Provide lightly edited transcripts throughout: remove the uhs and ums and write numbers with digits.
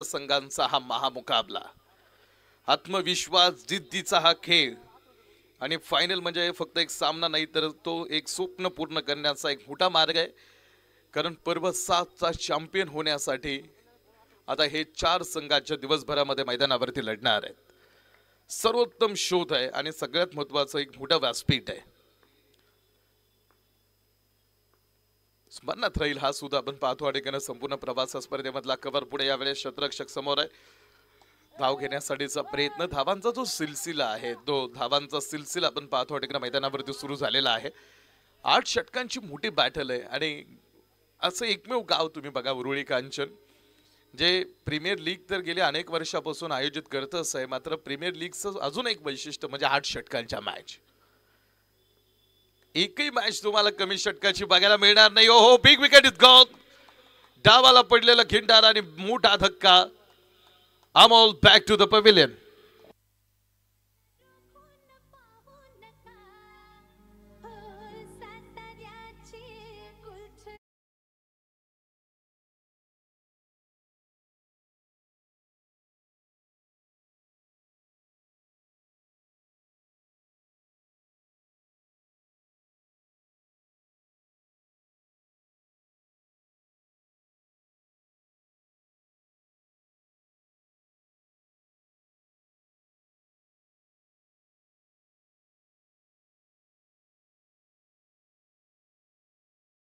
संघांचा हा महामुकाबला, आत्मविश्वास जिद्दीचा हा खेळ आणि फायनल म्हणजे फक्त एक सामना नाही तर तो एक स्वप्न पूर्ण करण्याचा एक मोठा मार्ग आहे. कारण पर्व 7चा चॅम्पियन होण्यासाठी आता हे 4 संघाच्या दिवसभरामध्ये मैदानावरती लढणार आहेत. सर्वोत्तम शोध आहे आणि सगळ्यात महत्त्वाचं एक मोठा व्यासपीठ आहे. स्मरणात राहील हा सुद्धा आपण पाहतो आणि संपूर्ण प्रवास स्पर्धेमधला कव्हर पुढे यावेळेस शतरक्षक समोर आहे. धाव घेण्यासाठीचा प्रयत्न, धावांचा जो सिलसिला आहे तो धावांचा सिलसिला आपण पाहतो आणि मैदानावरती सुरू झालेला आहे. 8 षटकांची मोठी बॅटल आहे आणि असं एकमेव गाव तुम्ही बघा उरुळी कांचन, जे प्रीमियर लीग तर गेल्या अनेक वर्षापासून आयोजित करतच आहे. मात्र प्रीमियर लीगचं अजून एक वैशिष्ट्य म्हणजे 8 षटकांच्या मॅच. एकही मॅच तुम्हाला कमी षटकाची बघायला मिळणार नाही. हो, बिग विकेट इज गॉन. डावाला पडलेला खिंडार आणि मोठा धक्का. Amol back to the pavilion.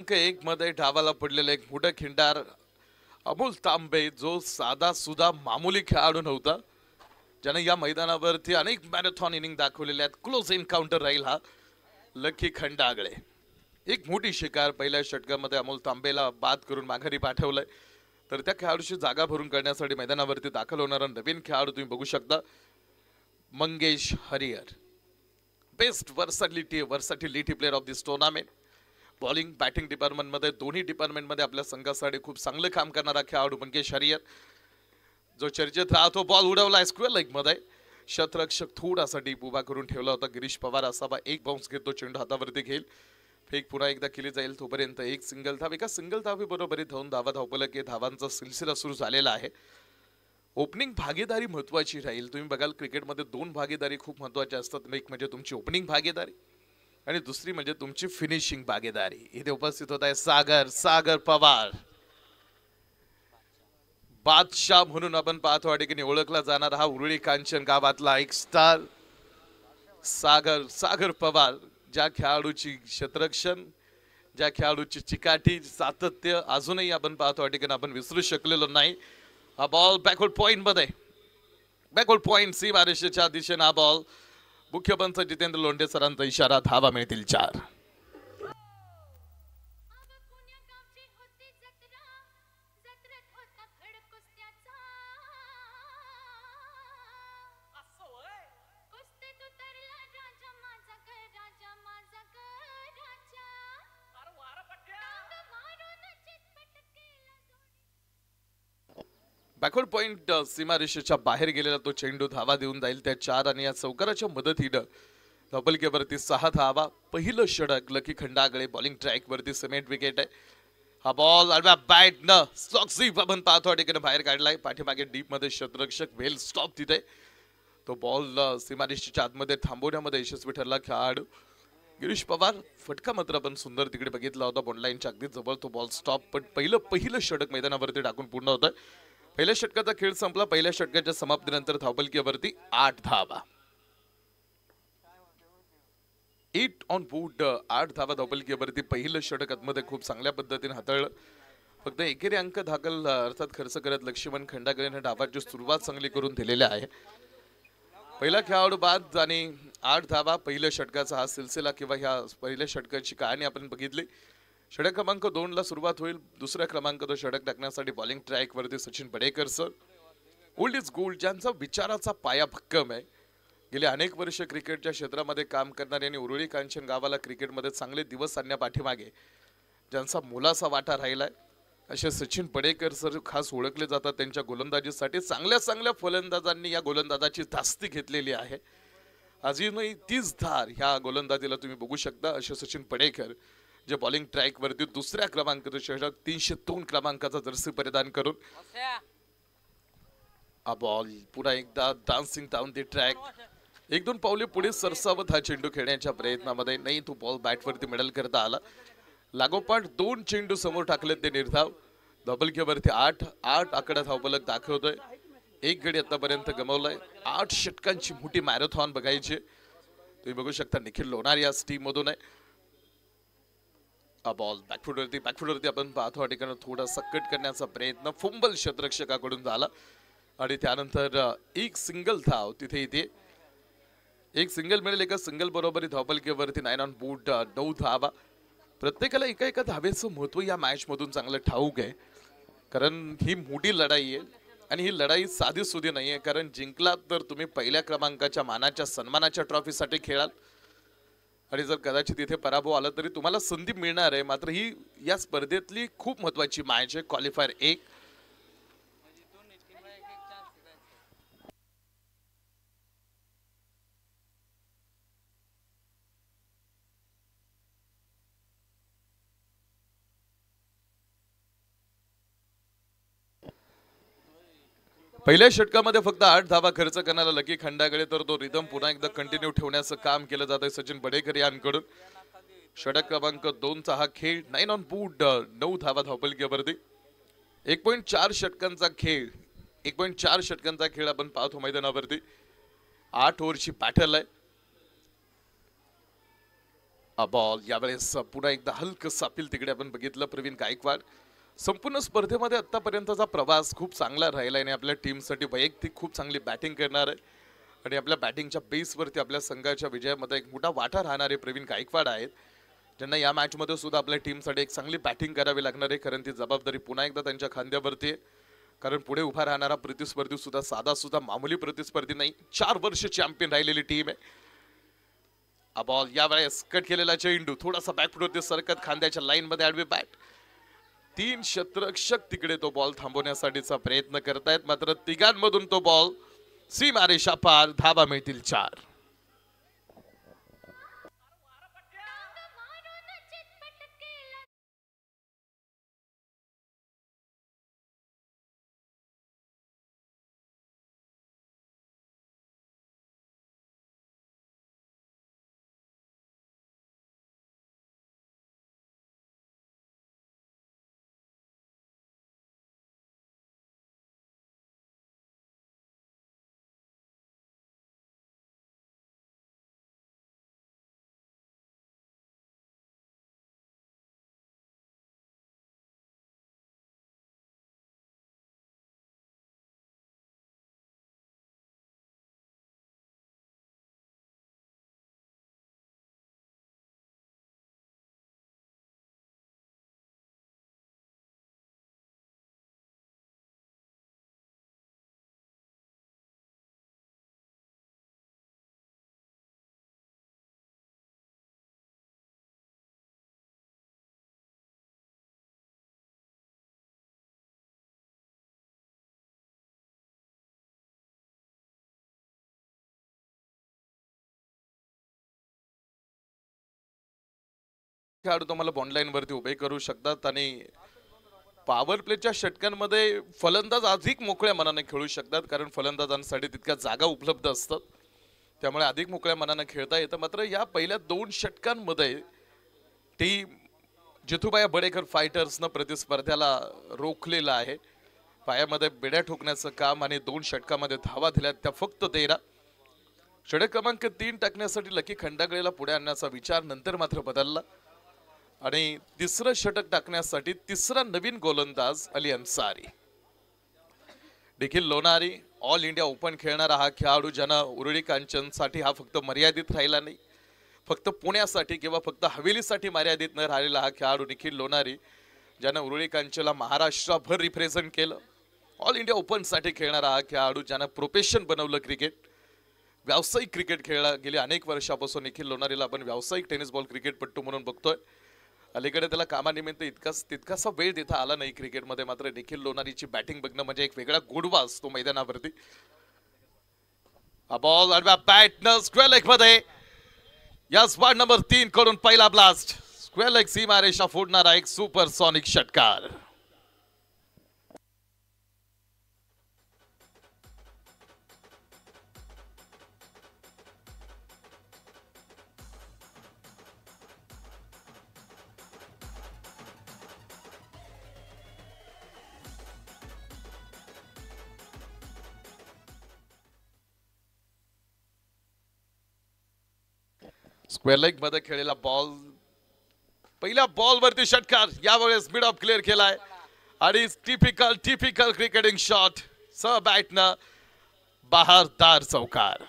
एक मध्ये डावाला पडलेला एक मोठा खिंडार अमोल तांबे, जो साधा सुधा मामूली खेळाडू नव्हता, ज्याने या मैदानावरती अनेक मॅरेथॉन इनिंग दाखवलेले आहेत. क्लोज एन्काउंटर राहील हा. लकी खंडागळे एक मोठी शिकार. पहिल्या षटकामध्ये अमोल तांबेला बाद करून माघारी पाठवलंय. तर त्या खेळाडूची जागा भरून करण्यासाठी मैदानावरती दाखल होणारा नवीन खेळाडू तुम्ही बघू शकता, Mangesh Harihar. Best versatility player of this tournament. Bowling batting department मध्ये दोन्ही डिपार्टमेंट मध्ये आपल्या संघासाठी खूप चांगलं काम करणारा खेळाडू मंगेश हरिहर, जो चर्चेत राहतो. बॉल उडवला स्क्वेअर लेग मध्ये. शतरक्षक थोडासा डीप उभा करून ठेवला होता गिरीश पवार. असावा एक बाउन्स घेतो, चेंडू हातावरती घेईल, फेक पुन्हा एकदा केली जाईल. तोपर्यंत एक सिंगल धाव. एका सिंगल धावी बरोबरीत धावून धावपलं की धावांचा सिलसिला सुरू झालेला आहे. ओपनिंग भागीदारी महत्वाची राहील. तुम्ही बघाल क्रिकेटमध्ये 2 भागीदारी खूप महत्वाच्या असतात. एक म्हणजे तुमची ओपनिंग भागीदारी आणि दुसरी म्हणजे तुमची फिनिशिंग भागीदारी. इथे उपस्थित होत आहे सागर पवार. बादशाह म्हणून आपण पाहतो आणि ओळखला जाणार हा उरुळी कांचन गावातला एक स्टार सागर पवार. ज्या खेळाडूची क्षेत्ररक्षण, ज्या खेळाडूची चिकाटी, सातत्य अजूनही आपण पाहतो आणि आपण विसरू शकलेलो नाही. हा बॉल बॅकवर्ड पॉइंट मध्ये, बॅकवर्ड पॉइंट सीमारेषेच्या दिशेने हा बॉल. मुख्य पंच जितेंद्र लोंढे सरांचा इशारा, धावा मिळतील 4. बॅकवर्ड पॉइंट सीमारेषेच्या बाहेर गेलेला तो चेंडू धावा देऊन जाईल त्या 4 आणि या चौकाराच्या मदतीनं धबलकेवरती 6 धावा. पहिलं षटक लकी खंडागळे. बॉलिंग ट्रॅक वरती सिमेंट विकेट आहे. हा बॉल आडव्या बॅट न स्लॉक्सी आपण पाहतो आणि बाहेर काढलाय. पाठीमागे डीप मध्ये शतरक्षक वेल स्टॉप तिथे. तो बॉल सीमारेषेच्या आतमध्ये थांबवण्यामध्ये यशस्वी ठरला खेळाडू गिरीश पवार. फटका मात्र आपण सुंदर तिकडे बघितला होता, बॉनलाईनच्या अगदी जवळ तो बॉल स्टॉप. पण पहिलं षटक मैदानावरती टाकून पूर्ण होतं. पहिल्या षटकाचा खेळ संपला. पहिल्या षटकाच्या समाप्तीनंतर धावपलकीवरती 8 धावा. 8 ऑन बोर्ड. 8 धावा धावपलकीवरती. पहिलं षटक आतमध्ये खूप चांगल्या पद्धतीने हाताळलं. फक्त एकेरी अंक दाखल अर्थात खर्च करत लक्ष्मण खंडागळेने डावाची सुरुवात चांगली करून दिलेल्या आहे. पहिला खेळाडू बाद आणि 8 धावा. पहिल्या षटकाचा हा सिलसिला किंवा ह्या पहिल्या षटकाची कहाणी आपण बघितली. षटक क्रमांक 2 ला सुरुवात होईल. दुसऱ्या क्रमांक तो षटक टाकण्यासाठी बॉलिंग ट्रॅक वरती Sachin Badekar sir. Old is gold, ज्यांचा विचाराचा पाया भक्कम आहे. गेले अनेक वर्ष क्रिकेटच्या क्षेत्रामध्ये काम करणारे आणि उरुळी कांचन गावाला क्रिकेटमध्ये चांगले दिवस आणण्यापाठीमागे ज्यांचा मोलाचा वाटा राहिलाय, असे सचिन बडेकर सर खास ओळखले जातात. त्यांच्या गोलंदाजीसाठी चांगल्या फलंदाजांनी या गोलंदाजाची धास्ती घेतलेली आहे. अजूनही 30 धार ह्या गोलंदाजीला तुम्ही बघू शकता. असे सचिन बडेकर जे बॉलिंग ट्रॅक वरती दुसऱ्या क्रमांकाचं षटक 302 क्रमांकाचा जर्सी परिधान करून हा बॉल पुन्हा एकदा डान्सिंग डाऊन द ट्रॅक. एक दोन पावले पुढे सरसावत हा चेंडू खेळण्याच्या प्रयत्नामध्ये नाही तो बॉल बॅटवरती मिडल करता आला. लागोपाठ दोन चेंडू समोर टाकलेत ते निर्धाव. धबलकीवरती 8 आकडा धावफलक दाखवतोय. एक गडी आतापर्यंत गमावलाय. 8 षटकांची मोठी मॅरेथॉन बघायची. तुम्ही बघू शकता निखिल लोणार या टीम मधून आहे. हा बॉल बॅकफुटवरती आपण पाहतो या ठिकाणी थोडासा कट करण्याचा प्रयत्न फुंबल क्षेत्ररक्षकाकडून झाला आणि त्यानंतर एक सिंगल धाव तिथे इथे एक सिंगल मिळेल. एका सिंगल बरोबरी धावफलकीवरती 9 ऑन बोर्ड 9 धावा. प्रत्येकाला एका एका धावेचं महत्व या मॅच मधून चांगलं ठाऊक आहे कारण ही मोठी लढाई आहे आणि ही लढाई साधी सुधी नाहीये. कारण जिंकलात तर तुम्ही पहिल्या क्रमांकाच्या मानाच्या सन्मानाच्या ट्रॉफीसाठी खेळाल आणि जर कदाचित इथे पराभव आला तरी तुम्हाला संधी मिळणार आहे. मात्र ही या स्पर्धेतली खूप महत्वाची मॅच आहे क्वालिफायर 1. पहिल्या षटकामध्ये फक्त 8 धावा खर्च करणारा लकी खंडाकडे तर तो रिदम पुन्हा एकदा कंटिन्यू ठेवण्याचं काम केलं जात आहे सचिन बडेकर यांकडून. षटक क्रमांक 2चा हा खेळ 9 ऑन बोर्ड 9 धावा धावफलकीवरती. 1.4 षटकांचा खेळ 1.4 षटकांचा खेळ आपण पाहतो मैदानावरती. 8 ओव्हरची बॅटल आहे. बॉल यावेळेस पुन्हा एकदा हलकं अपील तिकडे आपण बघितलं. प्रवीण गायकवाड संपूर्ण स्पर्धेमध्ये आतापर्यंतचा प्रवास खूप चांगला राहिला आणि आपल्या टीमसाठी वैयक्तिक खूप चांगली बॅटिंग करणार आहे आणि आपल्या बॅटिंगच्या बेसवरती आपल्या संघाच्या विजयामध्ये एक मोठा वाटा राहणारे प्रवीण गायकवाड आहेत ज्यांना या मॅचमध्ये सुद्धा आपल्या टीमसाठी एक चांगली बॅटिंग करावी लागणार आहे कारण ती जबाबदारी पुन्हा एकदा त्यांच्या खांद्यावरती आहे. कारण पुढे उभा राहणारा प्रतिस्पर्धी सुद्धा साधा सुद्धा मामूली प्रतिस्पर्धी नाही. 4 वर्ष चॅम्पियन राहिलेली टीम आहे. बॉल यावेळेस कट केलेला चेंडू थोडासा बॅकफुटवरती सरकत खांद्याच्या लाईन मध्ये आडवी बॅट. 3 क्षेत्ररक्षक तिकडे तो बॉल थांबवण्यासाठीचा प्रयत्न करतायत मात्र तिघांमधून तो बॉल सीमारेषा पार. धावा मिळतील 4. खेळाडू तुम्हाला बॉन्डलाईन वरती उभे करू शकतात आणि पॉवर प्लेच्या षटकांमध्ये फलंदाज अधिक मोकळ्या मनाने खेळू शकतात कारण फलंदाजांसाठी तितक्या जागा उपलब्ध असतात त्यामुळे अधिक मोकळ्या मनाने खेळता येतं. मात्र या पहिल्या 2 षटकांमध्ये टीम जिथुबाया बडेकर फायटर्सनं प्रतिस्पर्ध्याला रोखलेला आहे. पायामध्ये बेड्या ठोकण्याचं काम आणि 2 षटकामध्ये धावा दिल्यात त्या फक्त 13. षटक क्रमांक 3 टाकण्यासाठी लकी खंडागळेला पुढे आणण्याचा विचार नंतर मात्र बदलला आणि तिसरं षटक टाकण्यासाठी तिसरा नवीन गोलंदाज Ali Ansari. Nikhil Lonari all India open खेळणारा हा खेळाडू ज्यानं उरुळी कांचनसाठी हा फक्त मर्यादित राहिला नाही फक्त पुण्यासाठी किंवा फक्त हवेलीसाठी मर्यादित न राहिलेला हा खेळाडू निखिल लोनारी ज्यानं उरुळी कांचनला महाराष्ट्रभर रिप्रेझेंट केलं. ऑल इंडिया ओपन साठी खेळणारा हा खेळाडू ज्यानं प्रोफेशन बनवलं क्रिकेट व्यावसायिक क्रिकेट खेळला. गेली अनेक वर्षापासून निखिल लोनारीला आपण व्यावसायिक टेनिस बॉल क्रिकेटपटू म्हणून बघतोय. अलीकडे त्याला कामानिमित्त तितकासा वेळ देता आला नाही क्रिकेटमध्ये मात्र निखिल लोनारीची बॅटिंग बघणं म्हणजे एक वेगळा गोडवा असतो मैदानावरती. हा बॉल आडव्या बॅटनं स्क्वेअर लेग मध्ये या स्पॉट नंबर 3 कडून पहिला ब्लास्ट. स्क्वेअर लेग सीमारेषा फोडणारा एक सुपरसॉनिक षटकार. स्क्वेअर लेग मध्ये खेळलेला बॉल पहिल्या बॉल वरती षटकार यावेळेस मिड ऑफ क्लिअर केलाय आणि टिपिकल क्रिकेटिंग शॉट स बॅटनं बहारदार चौकार.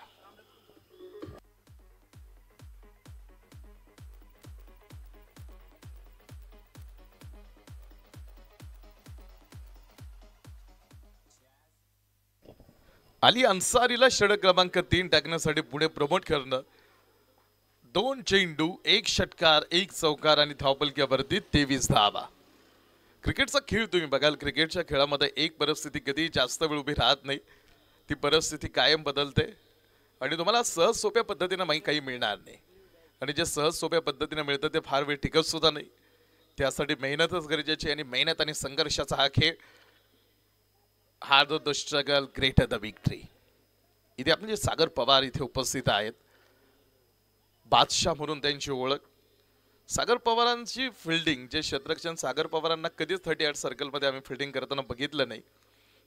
अली अन्सारीला षटक क्रमांक 3 टाकण्यासाठी पुढे प्रमोट करणं. 2 चेंडू 1 षटकार 1 चौकार आणि धावपलक्यावरती 23 धावा. क्रिकेटचा खेळ तुम्ही बघाल, क्रिकेटच्या खेळामध्ये एक परिस्थिती कधी जास्त वेळ उभी राहत नाही, ती परिस्थिती कायम बदलते आणि तुम्हाला सहज सोप्या पद्धतीने काही मिळणार नाही आणि जे सहज सोप्या पद्धतीने मिळतं ते फार वेळ टिकत सुद्धा नाही. त्यासाठी मेहनतच गरजेची आणि मेहनत आणि संघर्षाचा हा खेळ. Hard the struggle greater the victory. इथे आपले जे सागर पवार इथे उपस्थित आहेत, बादशाह म्हणून त्यांची ओळख. सागर पवारांची फिल्डिंग, जे क्षेत्ररक्षण सागर पवारांना कधीच 38 सर्कलमध्ये आम्ही फिल्डिंग करताना बघितलं नाही.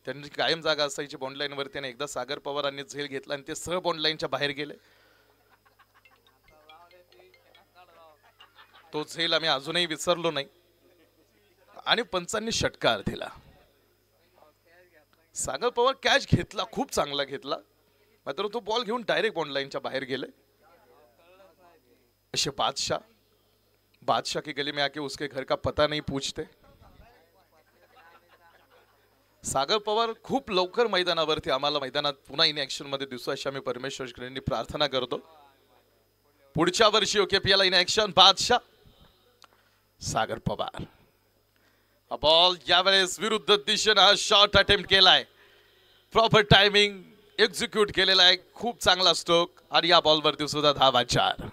त्यांची कायम जागा असायची बॉन्ड लाईन वरती आणि एकदा सागर पवारांनी झेल घेतला आणि ते सह बॉन्ड लाईनच्या बाहेर गेले. तो झेल आम्ही अजूनही विसरलो नाही आणि पंचांनी षटकार दिला. सागर पवार कॅच घेतला, खूप चांगला घेतला, मात्र तो बॉल घेऊन डायरेक्ट बॉन्ड लाईनच्या बाहेर गेले. असे बादशाह की गली में आके उसके घर का पता नहीं पूछते. सागर पवार खूप लवकर मैदानावरती आम्हाला मैदानात पुन्हा इन ऍक्शन मध्ये दिसू अशी आम्ही परमेश्वरांनी प्रार्थना करतो. पुढच्या वर्षी ओकेपीएल इन ऍक्शन बादशाह, सागर पवार. हा बॉल यावेळेस विरुद्ध दिशेने हा शॉट अटेम्प्ट केलाय. प्रॉपर टायमिंग एक्झिक्यूट केलेला आहे, खूप चांगला स्ट्रोक आणि या बॉल वरती सुद्धा धावा 4.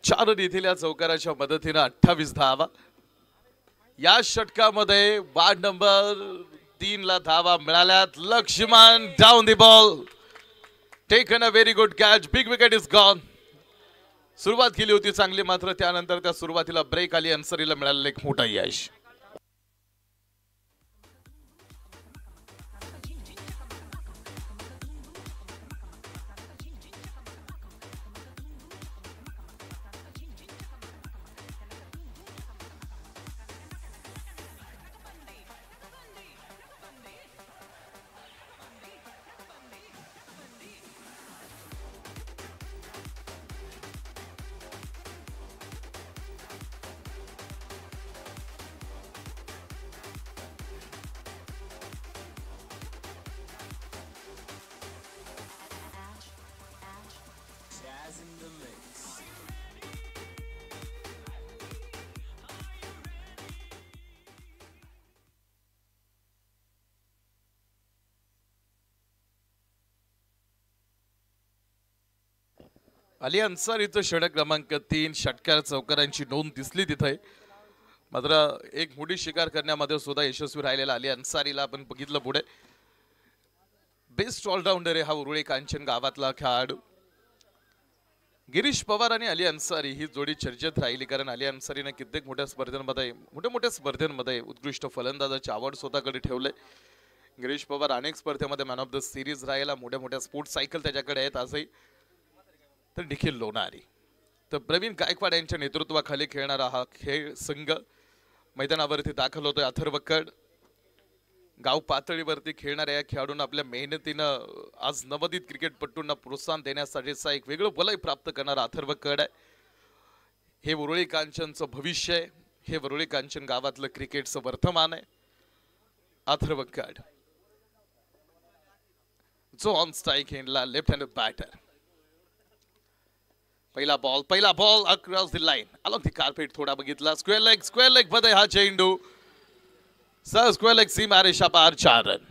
चार येथील या चौकाराच्या मदतीने 28 धावा. या षटकामध्ये वार्ड नंबर 3 ला धावा मिळाल्यात. Laxman down the ball, taken a very good catch, big wicket is gone. सुरुवात केली होती चांगली, मात्र त्यानंतर त्या सुरुवातीला ब्रेक आली. अन्सारीला मिळालेलं एक मोठा यश. अली अन्सारीचं षटक क्रमांक 3, षटकार चौकारांची नोंद दिसली तिथे. मात्र एक मोठी शिकार करण्यामध्ये सुद्धा यशस्वी राहिलेला अली अन्सारीला आपण बघितलं पुढे. बेस्ट ऑलराऊंडर आहे हा उरुळी कांचन गावातला खेळाडू. गिरीश पवार आणि अली अन्सारी ही जोडी चर्चेत राहिली, कारण अली अन्सारीने कित्येक मोठ्या स्पर्धेमध्ये उत्कृष्ट फलंदाजाची आवड स्वतःकडे ठेवले. गिरीश पवार अनेक स्पर्धेमध्ये मॅन ऑफ द सिरीज राहिला, मोठ्या स्पोर्ट्स सायकल त्याच्याकडे आहेत आजही. तर निखिल लोणारी, तर प्रवीण गायकवाड यांच्या नेतृत्वाखाली खेळणारा हा खेळ संघ मैदानावरती दाखल होतोय. अथर्वकड गाव पातळीवरती खेळणाऱ्या या खेळाडूंना आपल्या मेहनतीनं आज नवोदित क्रिकेटपटूंना प्रोत्साहन देण्यासाठीचा एक वेगळं वलय प्राप्त करणारा अथर्वकड आहे. हे उरुळी कांचनचं भविष्य आहे, हे उरुळी कांचन गावातलं क्रिकेटचं वर्तमान आहे. अथर्वकड जो ऑन स्ट्राइक एंडला लेफ्ट हँडेड बॅटर. पहिला ball across the line along the carpet थोडा बघितला. स्क्वेअर लेग मध्ये हा चेंडू स्क्वेअर लेग सीमा रेषा पार 4 रन.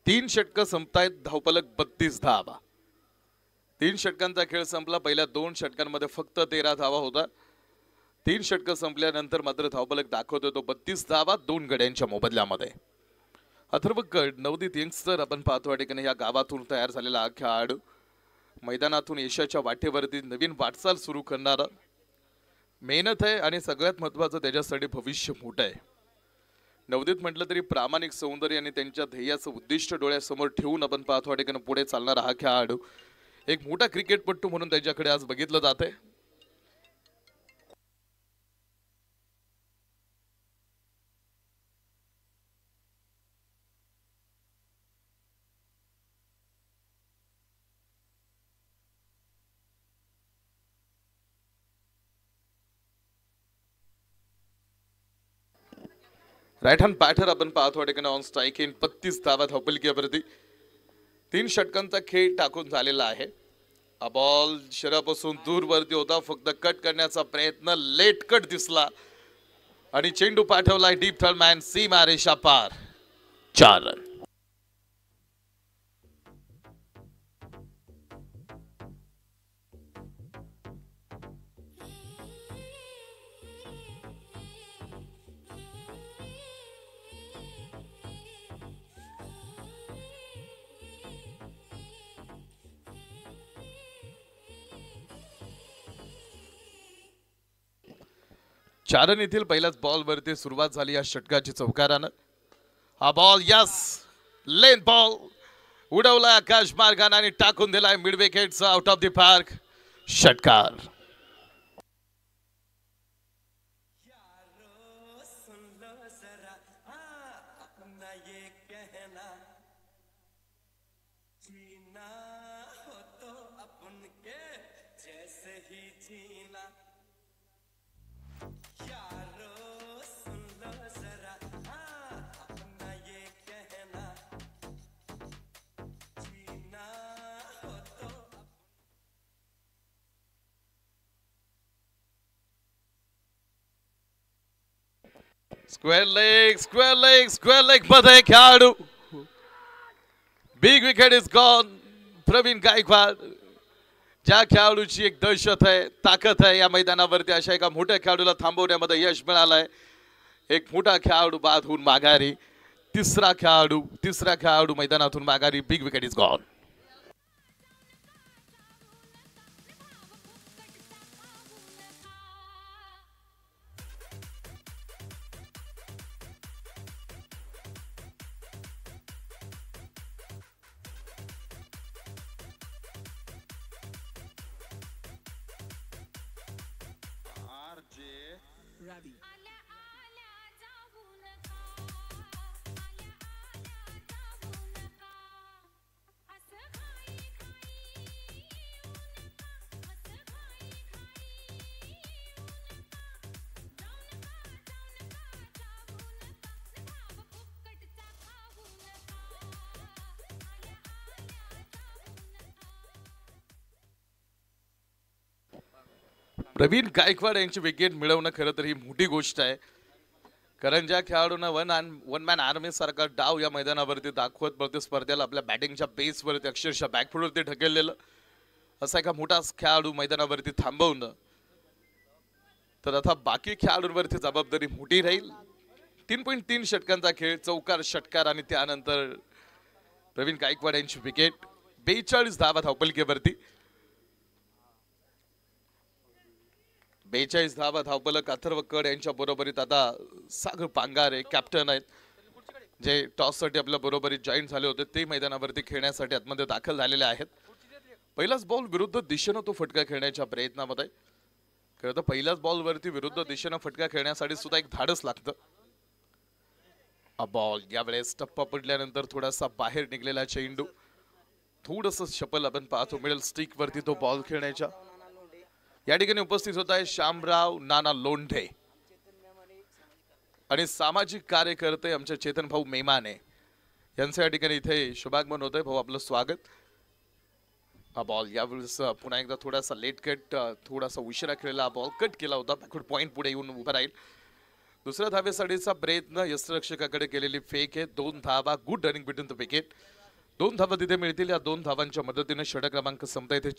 तीन षटकं संपतायत, धावफलक 32 धावा. 3 षटकांचा खेळ संपला. पहिल्या 2 षटकांमध्ये फक्त 13 धावा होता. 3 षटकं संपल्यानंतर मात्र धावफलक दाखवतो तो 32 धावा 2 गड्यांच्या मोबदल्यामध्ये. अथर्व गड नवदीप यंगस्टर आपण पाहतो या ठिकाणी या गावातून तयार झालेला हा खेळाडू मैदानातून यशाच्या वाटेवरती नवीन वाटचाल सुरू करणारा, मेहनत आहे आणि सगळ्यात महत्त्वाचं त्याच्यासाठी भविष्य मोठं आहे. नवदीप म्हटलं तरी प्रामाणिक सौंदर्य आणि त्यांच्या ध्येयाचं उद्दिष्ट डोळ्यासमोर ठेवून आपण पाहतो या ठिकाणी पुढे चालणारा हा खेळाडू एक मोठा क्रिकेटपटू म्हणून त्याच्याकडे आज बघितलं जातंय. राईट हँड बॅटर आपण पाहतो ठिकाणी ऑन स्ट्राईक इन 32 धावा धावफलकीवरती. 3 षटकांचा खेळ टाकून झालेला आहे. हा बॉल शरीरापासून दूर वरती होता, फक्त कट करण्याचा प्रयत्न लेट कट दिसला आणि चेंडू पाठवलाय डीप थर्डमॅन सीमा रेषा पार. 4 रन. चारण येथील पहिल्याच बॉल वरती सुरुवात झाली या षटकाची चौकारानं. हा बॉल यस लेन बॉल उडवलाय आकाश मार्गाने आणि टाकून दिलाय मिड विकेटचा आउट ऑफ द पार्क. षटकार. स्क्वेअर लेग मध्ये खेळाडू. Big wicket is gone. Pravin Gaikwad ज्या खेळाडूची एक दहशत आहे, ताकद आहे या मैदानावरती, अशा एका मोठ्या खेळाडूला थांबवण्यामध्ये यश मिळालंय. एक मोठा खेळाडू बाद होऊन माघारी. तिसरा खेळाडू मैदानातून माघारी. Big wicket is gone. Pravin Gaikwad यांची विकेट मिळवणं खरं तर ही मोठी गोष्ट आहे. कारण ज्या खेळाडूंना वन मॅन आर्मी सारखा डाव या मैदानावरती दाखवत प्रतिस्पर्ध्याला आपल्या बॅटिंगच्या बेसवरती अक्षरशः बॅकफुटवरती ढकललेलं असा एका मोठा खेळाडू मैदानावरती थांबवणं, तर आता बाकी खेळाडूंवरती जबाबदारी मोठी राहील. 3.3 षटकांचा खेळ, चौकार, षटकार आणि त्यानंतर प्रवीण गायकवाड यांची विकेट. 42 धावा धावफलकीवरती. 42 धावा धावफलक. अथर्व कड यांच्या बरोबरीत आता सागर पांगारे कॅप्टन आहेत, जे टॉस साठी आपल्या बरोबरीत जॉईन झाले होते, ते मैदानावरती खेळण्यासाठी आतमध्ये दाखल झालेले आहेत. पहिलाच बॉल विरुद्ध दिशेनं तो फटका खेळण्याच्या प्रयत्नामध्ये. खरं तर पहिल्याच बॉल वरती विरुद्ध दिशेनं फटका खेळण्यासाठी सुद्धा एक धाडस लागतं. बॉल यावेळेस टप्पा पडल्यानंतर थोडासा बाहेर निघलेला चेंडू, थोडंसं शपल आपण पाहतो मिडल स्टिक वरती तो बॉल खेळण्याच्या. या ठिकाणी उपस्थित होत आहे श्यामराव नाना लोंढे आणि सामाजिक कार्यकर्ते आमचे चेतन भाऊ मेमाने यांचं या ठिकाणी इथे शुभागमन होत आहे. भाऊ आपलं स्वागत. हा बॉल यावेळेस पुन्हा एकदा थोडासा लेट कट, थोडासा उशिरा खेळलेला बॉल कट केला होता. बॅकवर्ड पॉइंट पुढे येऊन उभा राहील. दुसऱ्या धावेसाठीचा प्रयत्न यष्टिरक्षकाकडे केलेली फेक आहे. 2 धावा. Good running between the wicket. 2 धावा तिथे मिळतील. या 2 धावांच्या मदतीने षटक क्रमांक संपता येथे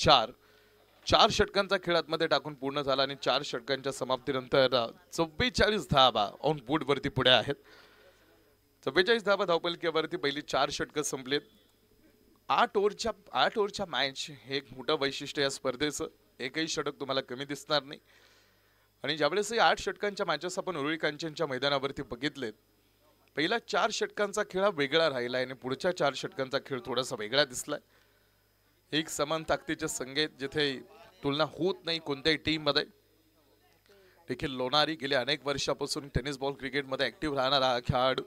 4 षटकांचा खेळ आतमध्ये टाकून पूर्ण झाला आणि 4 षटकांच्या समाप्तीनंतर 44 धावा ऑन बोर्ड वरती पुढे आहेत. 44 धावा धावपलकीवरती पहिली 4 षटकं संपलेत. 8 ओव्हरच्या मॅच हे एक मोठं वैशिष्ट्य या स्पर्धेचं. एकही षटक तुम्हाला कमी दिसणार नाही. आणि ज्यावेळेस 8 षटकांच्या मॅचेस आपण उरुळी कांचनच्या मैदानावरती बघितलेत, पहिला 4 षटकांचा खेळ वेगळा राहिला आणि पुढच्या 4 षटकांचा खेळ थोडासा वेगळा दिसलाय. एक समान ताकदीचे संघ जिथे तुलना होत नाही कोणत्याही टीम मध्ये. देखील लोणारी गेल्या अनेक वर्षापासून टेनिस बॉल क्रिकेटमध्ये ऍक्टिव्ह राहणारा हा खेळाडू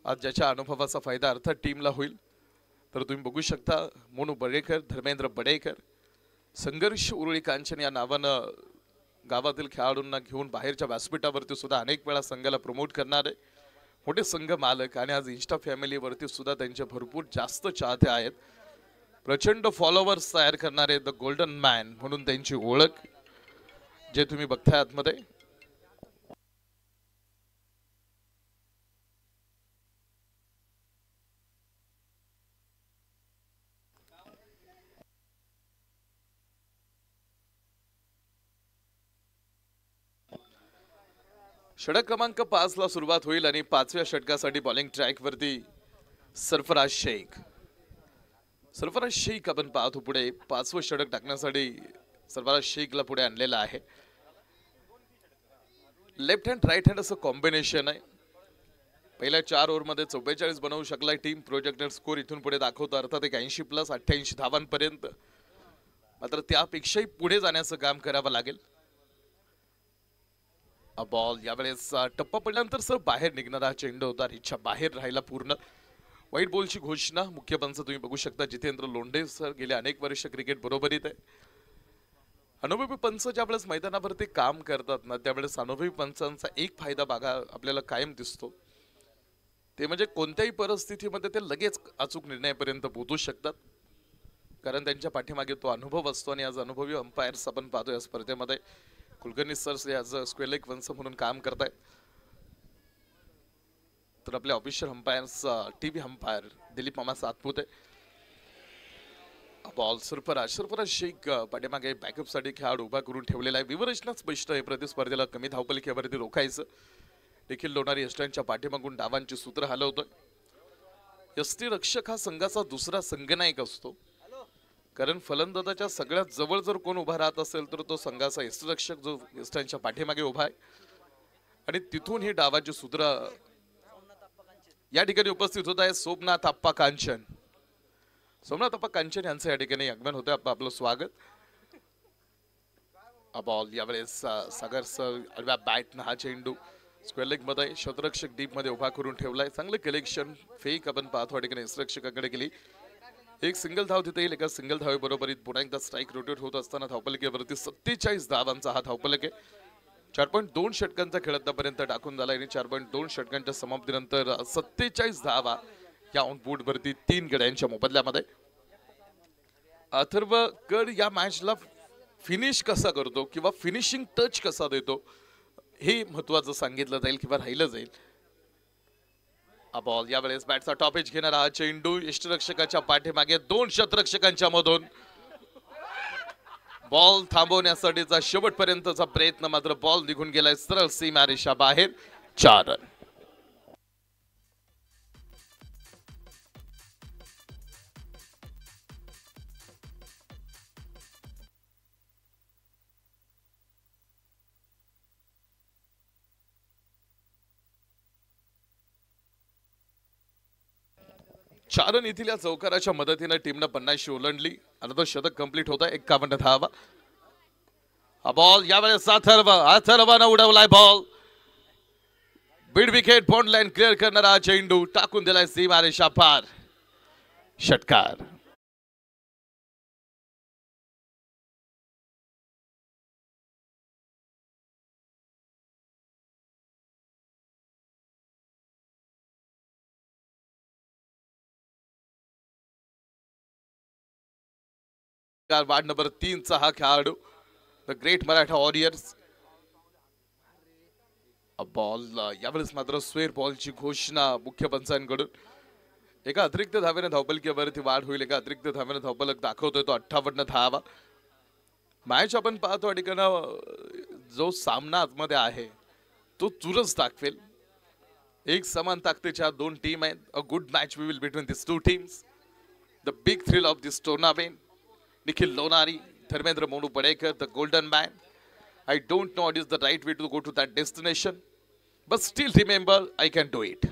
आज ज्याच्या अनुभवाचा फायदा अर्थात टीमला होईल. तर तुम्ही बघू शकता मोनू बडेकर, धर्मेंद्र बडेकर, संघर्ष उरुळी कांचन या नावानं गावातील खेळाडूंना घेऊन बाहेरच्या व्यासपीठावरती सुद्धा अनेक वेळा संघाला प्रमोट करणारे मोठे संघ मालक आणि आज इंस्टा फॅमिलीवरती सुद्धा त्यांचे भरपूर जास्त चाहते आहेत. प्रचंड फॉलोअर्स तयार करणारे द गोल्डन मॅन म्हणून त्यांची ओळख जे तुम्ही बघताय आतमध्ये. षटक क्रमांक 5 ला सुरुवात होईल आणि 5व्या षटकासाठी बॉलिंग ट्रॅक वरती सरफराज शेख आपण पाहतो पुढे 5वं षटक टाकण्यासाठी सरफराज शेखला पुढे आणलेला आहे. लेफ्ट हँड राईट हँड असं कॉम्बिनेशन आहे. पहिल्या 4 ओव्हरमध्ये 44 बनवू शकलाय. टीम प्रोजेक्टेड स्कोर इथून पुढे दाखवतो अर्थात 81 प्लस 88 धावांपर्यंत. मात्र त्यापेक्षाही पुढे जाण्याचं काम करावं लागेल. बॉल यावेळेस टप्पा पडल्यानंतर सर बाहेर निघणारा चेंडू होता. रिचच्या बाहेर राहिला पूर्ण. व्हाईट बॉलची घोषणा. मुख्य पंच तुम्ही बघू शकता जितेंद्र लोंढे सर गेले अनेक वर्ष क्रिकेट बरोबरीत आहे. अनुभवी पंच ज्यावेळेस मैदानावरती काम करतात ना त्यावेळेस अनुभवी पंचांचा एक फायदा बघा आपल्याला कायम दिसतो. ते म्हणजे कोणत्याही परिस्थितीमध्ये ते लगेच अचूक निर्णयापर्यंत पोहोचू शकतात. कारण त्यांच्या पाठीमागे तो अनुभव असतो आणि आज अनुभवी अंपायर्स आपण पाहतो या स्पर्धेमध्ये. Kulkarni sir as a square leg पंच म्हणून काम करतायत. तर आपले official umpires TV umpire Dilip मामा सातपुते. बॉल सरफराज शेख पाठीमागे बॅकअपसाठी खेळाडू उभा करून ठेवलेला आहे. विवरचना स्पष्ट आहे. प्रतिस्पर्धेला कमी धावपलकीवरती रोखायचं. देखील लोणारी यष्टांच्या पाठीमागून डावांची सूत्र हलवतोय. यष्टी रक्षक हा संघाचा दुसरा संघनायक असतो. कारण फलंदाजाच्या सगळ्यात जवळ जर कोण उभा राहत असेल तर तो संघाचा यष्टीरक्षक जो यष्टांच्या पाठीमागे उभा आहे. आणि तिथून ही डावाची सूत्र या ठिकाणी उपस्थित होत आहे सोमनाथ आप्पा कांचन. सोमनाथ आप्पा कांचन यांचं या ठिकाणी आगमन होतं. आपलं स्वागत. बॉल यावेळेस सागर सर आडव्या बॅटनं हा चेंडू स्क्वेअर लेग मध्ये शतरक्षक डीप मध्ये उभा करून ठेवलाय. चांगलं कलेक्शन फेक आपण पाहतो या ठिकाणी यष्टीरक्षकाकडे गेली. एक सिंगल धाव तिथे येईल. एका सिंगल धावे बरोबरीत पुन्हा एकदा स्ट्राईक रोटेट होत असताना धावपलकीवरती 47 धावांचा हा धावपलक आहे. 4.2 षटकांचा खेळ आतापर्यंत टाकून झाला आणि 4.2 षटकांच्या समाप्तीनंतर 47 धावा या ऑन बोर्ड वरती 3 गड्यांच्या मोबदल्यामध्ये. अथर्व कड या मॅचला फिनिश कसा करतो किंवा फिनिशिंग टच कसा देतो हे महत्वाचं सांगितलं जाईल किंवा राहिलं जाईल. बॉल यावेळेस बॅटचा टॉपेज घेणारा हा चेंडू यष्टीरक्षकाच्या पाठीमागे 2 शतरक्षकांच्या मधून बॉल थांबवण्यासाठीचा शेवटपर्यंतचा प्रयत्न मात्र बॉल निघून गेलाय सरळ सीमारेषा बाहेर. 4 रन. चारण येथील या चौकाराच्या मदतीने टीमनं 50शी ओलांडली. आता तो शतक कंप्लीट होता. 51 धावा. हा बॉल यावेळेस अथर्वनं उडवलाय बॉल. बीड विकेट पॉइंट लाईन क्लिअर करणारा चेंडू टाकून दिलाय सीमारेषा पार. षटकार. वार्ड नंबर 3 चा हा खेळाडू the great Maratha warriors. Ball यावेळेस मात्र स्क्वेअर बॉलची घोषणा मुख्य पंचांकडून. एका अतिरिक्त धावेने धावपलकीवरती वाढ होईल. एका अतिरिक्त धावेने धावपलक दाखवतोय तो 58 धावा. मॅच आपण पाहतो या ठिकाणी जो सामना आतमध्ये आहे तो चुरस दाखवेल. एक समान ताकदीच्या दोन टीम आहेत. A good match we will between this two teams. The big thrill of this tournament. Nikhil Lonari, Dharmendra Monu Padekar, the golden man. I don't know what is the right way to go to that destination, but still remember I can do it.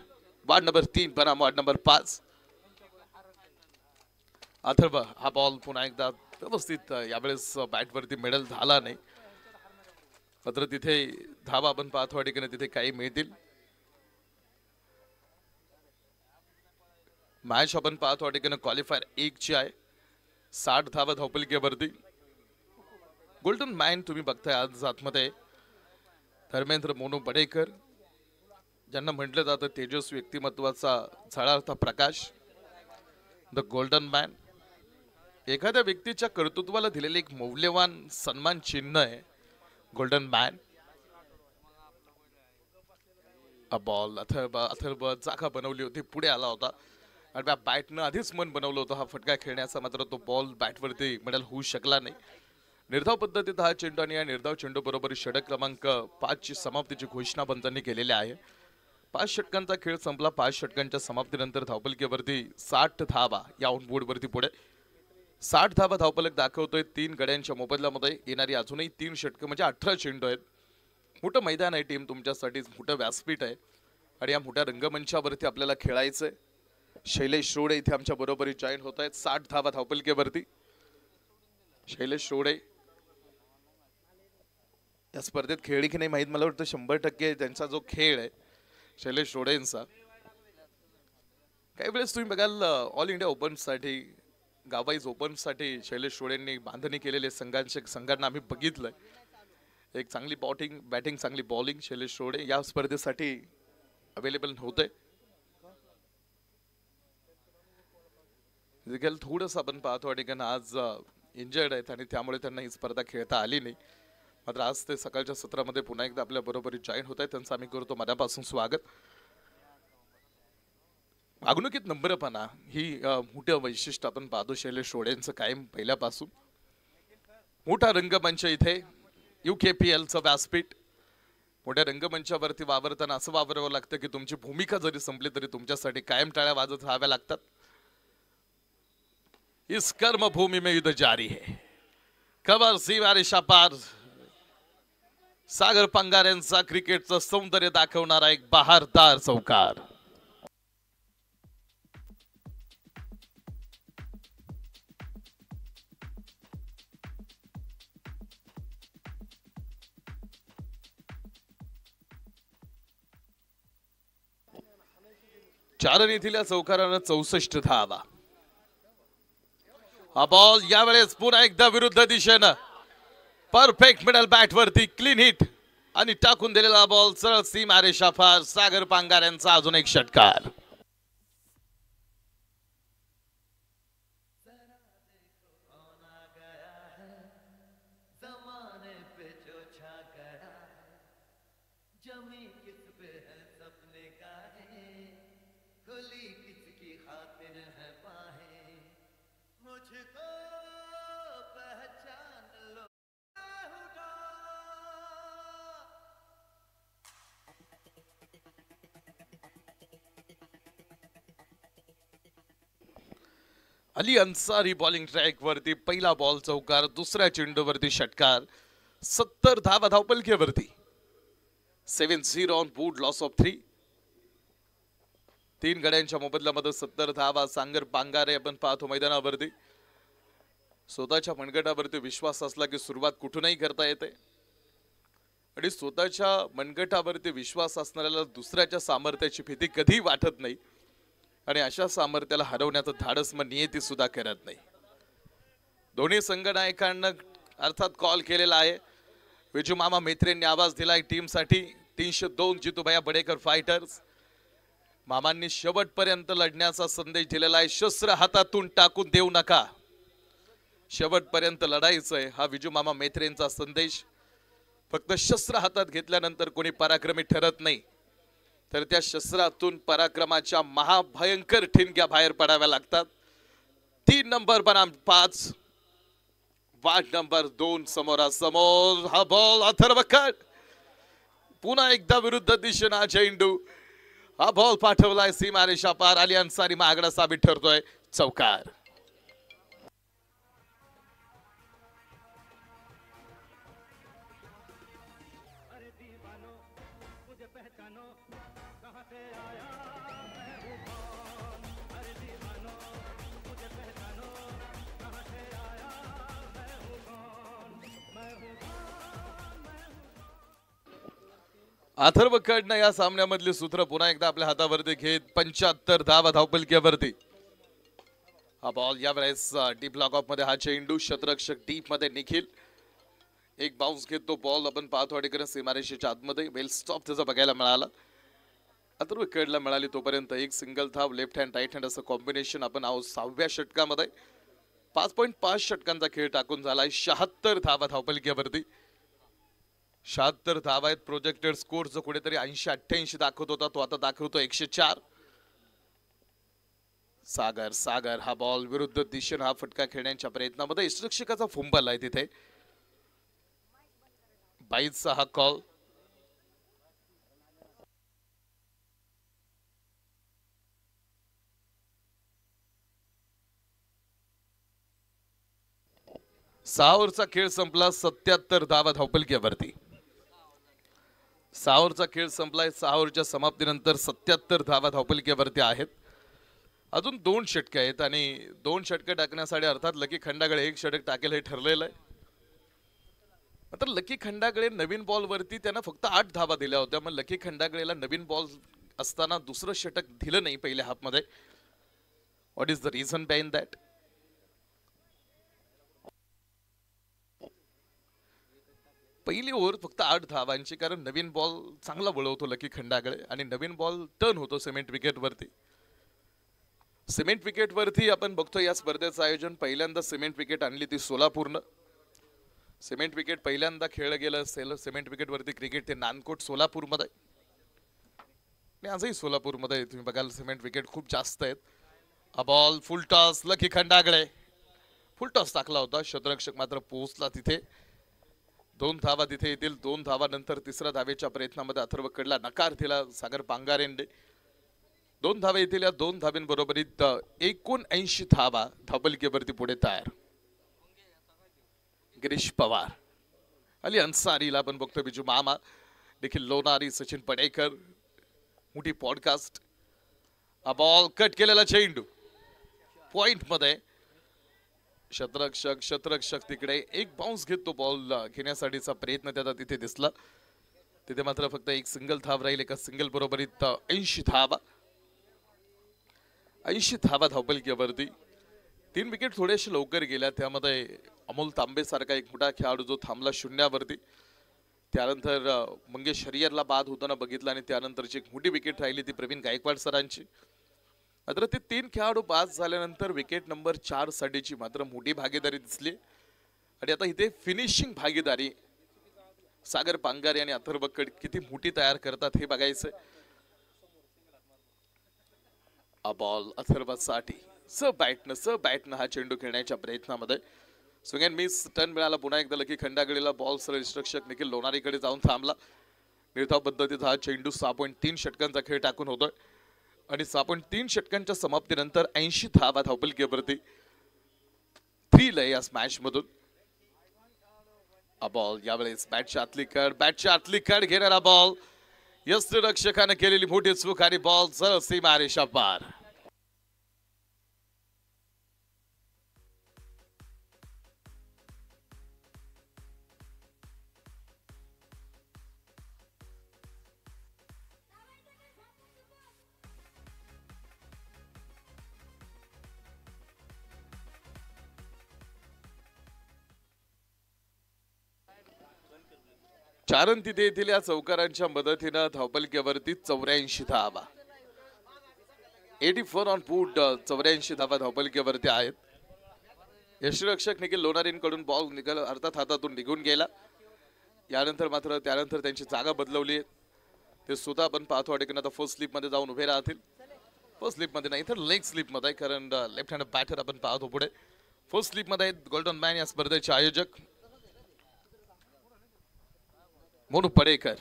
Ward number 3 बनाम ward number 5. Atharva हा ball पुन्हा एकदा व्यवस्थित यावेळेस बॅटवरती medal झाला नाही. मात्र तिथे धावा आपण पाहतो ठिकाणी तिथे काही मिळतील. मॅच आपण पाहतो ठिकाणी क्वालिफायर 1 ची आहे. 60 धावा धावपलकीवरती. गोल्डन मॅन तुम्ही बघताय आज आतमध्ये धर्मेंद्र मोनू पडेकर, ज्यांना म्हटलं जातं तेजस्वी व्यक्तिमत्वाचा झळाळता प्रकाश. द गोल्डन मॅन एखाद्या व्यक्तीच्या कर्तृत्वाला दिलेले एक मौल्यवान सन्मान चिन्ह आहे गोल्डन मॅन. बॉल अथर्व जागा बनवली होती, पुढे आला होता आणि बॅटनं आधीच मन बनवलं होतं हा फटका खेळण्याचा. मात्र तो बॉल बॅटवरती मेडल होऊ शकला नाही. निर्धाव पद्धतीत हा चेंडू आणि या निर्धाव चेंडू बरोबर षटक क्रमांक 5 ची समाप्तीची घोषणा पंतांनी केलेली आहे. 5 षटकांचा खेळ संपला. 5 षटकांच्या समाप्तीनंतर धावपलकीवरती 60 धावा या ऑनबोर्डवरती पुढे. 60 धावा धावपलक दाखवतोय. 3 गड्यांच्या मोबदल्यामध्ये येणारी अजूनही 3 षटकं म्हणजे 18 चेंडू आहेत. मोठं मैदान आहे टीम तुमच्यासाठी, मोठं व्यासपीठ आहे आणि या मोठ्या रंगमंचावरती आपल्याला खेळायचंय. शैलेश रोडे इथे आमच्या बरोबरी जॉईन होत आहेत. 60 धावा धावपलकीवरती. शैलेश रोडे या स्पर्धेत खेळली की नाही माहीत, मला वाटतं 100% त्यांचा जो खेळ आहे शैलेश रोडेंचा. काही वेळेस तुम्ही बघाल ऑल इंडिया ओपन साठी, गावाईज ओपन साठी शैलेश रोडेंनी बांधणी केलेले संघांना आम्ही बघितलंय. एक चांगली बॅटिंग चांगली बॉलिंग शैलेश रोडे या स्पर्धेसाठी अवेलेबल नव्हते. थोडस आपण पाहतो ठिकाणी आज इंजर्ड आहेत आणि त्यामुळे त्यांना ही स्पर्धा खेळता आली नाही. मात्र आज ते सकाळच्या सत्रामध्ये पुन्हा एकदा आपल्या बरोबरी जॉईन होत आहेत. त्यांचं आम्ही करतो मनापासून स्वागत. वागणुकीत नम्रपणा ही मोठं वैशिष्ट्य आपण पाहतो शैलेश रोडेंचं कायम पहिल्यापासून. मोठा रंगमंच इथे UKPLचं व्यासपीठ. मोठ्या रंगमंचावरती वावरताना असं वावरावं लागतं की तुमची भूमिका जरी संपली तरी तुमच्यासाठी कायम टाळ्या वाजत राहाव्या लागतात. इस कर्मभूमी में युद्ध जारी है. खबर सीमा रेषा पार. सागर पंगारेंचा क्रिकेटचं सौंदर्य दाखवणारा एक बहारदार चौकार. चार येथील या चौकारानं 64 धावा. हा बॉल यावेळेस पुन्हा एकदा विरुद्ध दिशेनं परफेक्ट मिडल बॅट वरती क्लीन हिट आणि टाकून दिलेला बॉल सरळ सीमा रेषा पार. सागर पांगाऱ्यांचा अजून एक षटकार. अली अन्सारी बॉलिंग ट्रॅक वरती पहिला बॉल चौकार. दुसऱ्या चेंडूवरती षटकार. 70 धावा धावपलकीवरती. 7-0 ऑन बोर्ड. Loss of 3. 3 गड्यांच्या मोबदल्यामध्ये 70 धावा. सागर पांगारे आपण पाहतो मैदानावरती. स्वतःच्या मनगटावरती विश्वास असला की सुरुवात कुठूनही करता येते आणि स्वतःच्या मनगटावरती विश्वास असणाऱ्याला दुसऱ्याच्या सामर्थ्याची भीती कधी वाटत नाही आणि अशा सामर्थ्याला हरवण्याचं धाडस मग नियती सुद्धा करत नाही. दोन्ही संघनायकांना अर्थात कॉल केलेला आहे. विजू मामा मेत्रेंनी आवाज दिलाय टीमसाठी. 302 जितूभाई बडेकर फायटर्स. मामांनी शेवटपर्यंत लढण्याचा संदेश दिलेला आहे. शस्त्र हातातून टाकून देऊ नका, शेवटपर्यंत लढायचंय हा विजू मामा मेत्रेंचा संदेश. फक्त शस्त्र हातात घेतल्यानंतर कोणी पराक्रमी ठरत नाही. तर त्या शस्त्रातून पराक्रमाच्या महाभयंकर ठिणग्या बाहेर पडाव्या लागतात. 3 नंबर बनाम 5, वार्ड नंबर 2 समोरासमोर. हा बॉल अथर्वकड पुन्हा एकदा विरुद्ध दिशेने चेंडू. हा बॉल पाठवलाय सीमारेषा पार. अली अन्सारी महागडा साबित ठरतोय. चौकार. अथर्वकडनं या सामन्यामधली सूत्र पुन्हा एकदा आपल्या हातावरती घेत 75 धावा धावपलक्यावरती. हा बॉल यावेळेस डीप लॉक ऑफ मध्ये. हा चेंडू शतरक्षक डीप मध्ये निखिल एक बाउन्स घेत तो बॉल आपण पाहतो अडीकडे सीमारेषेच्या आतमध्ये. वेल स्टॉप त्याचा बघायला मिळाला. अथर्वकडला मिळाली तोपर्यंत एक सिंगल धाव. लेफ्ट हँड राईट हँड असं कॉम्बिनेशन आपण आहोत 6व्या षटकामध्ये. 5.5 षटकांचा खेळ टाकून झालाय. 76 धावा धावपलक्यावरती. 76 धावा आहेत. प्रोजेक्टेड स्कोर जो कुठेतरी 80-88 दाखवत होता तो आता दाखवतो 104. सागर हा बॉल विरुद्ध दिशेने हा फटका खेळण्याच्या प्रयत्नामध्ये. यष्टिरक्षकाचा फुंबल आहे तिथे. 22चा हा कॉल. सहा ओव्हरचा खेळ संपला. 77 धावा धावपलक्यावरती. 6 ओव्हरचा खेळ संपलाय. 6 ओव्हरच्या समाप्तीनंतर 77 धावा धावपलक्यावरती आहेत. अजून 2 षटके आहेत आणि 2 षटके टाकण्यासाठी अर्थात लकी खंडागळे 1 षटक टाकेल हे ठरलेलं आहे. आता लकी खंडागळे नवीन बॉल वरती त्यांना फक्त 8 धावा दिल्या होत्या. मग लकी खंडागळेला नवीन बॉल असताना दुसरं षटक दिलं नाही पहिल्या हाफ मध्ये. What is the reason behind that? पहिली ओव्हर फक्त 8 धावांची, कारण नवीन बॉल चांगला वळवतो लकी खंडागळे आणि नवीन बॉल टर्न होतो सिमेंट विकेट वरती. सिमेंट विकेट वरती आपण बघतो या स्पर्धेचं आयोजन पहिल्यांदा सिमेंट विकेट आणली ती सोलापूरनं. सिमेंट विकेट पहिल्यांदा खेळलं गेलं असेल सिमेंट विकेट वरती क्रिकेट ते नानकोट सोलापूरमध्ये. आणि आजही सोलापूरमध्ये तुम्ही बघाल सिमेंट विकेट खूप जास्त आहेत. हा बॉल फुल टॉस. लकी खंडागळे फुल टॉस टाकला होता. शतरक्षक मात्र पोहोचला तिथे. 2 धावा तिथे येतील. 2 धावानंतर तिसऱ्या धावेच्या प्रयत्नामध्ये अथर्वकडला नकार दिला सागर पांगारेंडे. 2 धावा येतील. या 2 धाव्यांबरोबरीत 79 धावा धावपलकीवरती पुढे तयार. गिरीश पवार, अली अन्सारीला आपण बघतो. बिजू मामा, निखिल लोणारी, सचिन पडेकर. मोठी पॉडकास्ट. हा बॉल कट केलेला चेंडू पॉइंट मध्ये. शतरक्षक तिकडे एक बाउन्स घेत तो बॉल घेण्यासाठीचा प्रयत्न त्याचा तिथे दिसला. तिथे मात्र फक्त एक सिंगल धाव राहील. एका सिंगल बरोबरीत 80 धावा. 80 धावा धावपलकीवरती. 3 विकेट थोडेसे लवकर गेल्या. त्यामध्ये अमोल तांबे सारखा एक मोठा खेळाडू जो थांबला शून्यावरती. त्यानंतर मंगेश हरिहरला बाद होताना बघितला आणि त्यानंतरची एक मोठी विकेट राहिली ती प्रवीण गायकवाड सरांची. मात्र ते 3 खेळाडू बाद झाल्यानंतर विकेट नंबर 4 साठीची मात्र मोठी भागीदारी दिसली. आणि आता इथे फिनिशिंग भागीदारी सागर पांगारे आणि अथर्वकड किती मोठी तयार करतात हे बघायचं. बॉल अथर्वसाठी स बॅटनं हा चेंडू खेळण्याच्या प्रयत्नामध्ये स्विंग अँड मिस. टर्न मिळाला पुन्हा एकदा लकी खंडागळीला. बॉल सरळ यष्टिरक्षक निखिल लोणारीकडे जाऊन थांबला. निर्धाव पद्धतीत हा चेंडू 6.3 षटकांचा खेळ टाकून होतोय आणि 6.3 षटकांच्या समाप्तीनंतर 80 धावा धावपलकीवरती. 3 लय या स्मॅश मधून. बॉल यावेळेस बॅटच्या आतली कड घेणारा बॉल. यष्टिरक्षकाने केलेली मोठी चूक आणि बॉल सरळ सीमारेषा पार. चारण तिथे येथील या चौकारांच्या मदतीनं धावपलकीवरती 84 धावा. 84 ऑन फूट. 84 धावा धावपलकीवरती आहेत. यष्टिरक्षक निखिल लोणारींकडून बॉल निघाला अर्थात हातातून निघून गेला. त्यानंतर त्यांची जागा बदलवली. ते सुद्धा आपण पाहतो अडकून आता फर्स्ट स्लिप मध्ये जाऊन उभे राहतील. फर्स्ट स्लिप मध्ये नाही तर लेग स्लिप मध्ये, कारण लेफ्ट हँड बॅटर आपण पाहतो पुढे. फर्स्ट स्लिप मध्ये गोल्डन मॅन या स्पर्धेचे आयोजक मोनू पडेकर.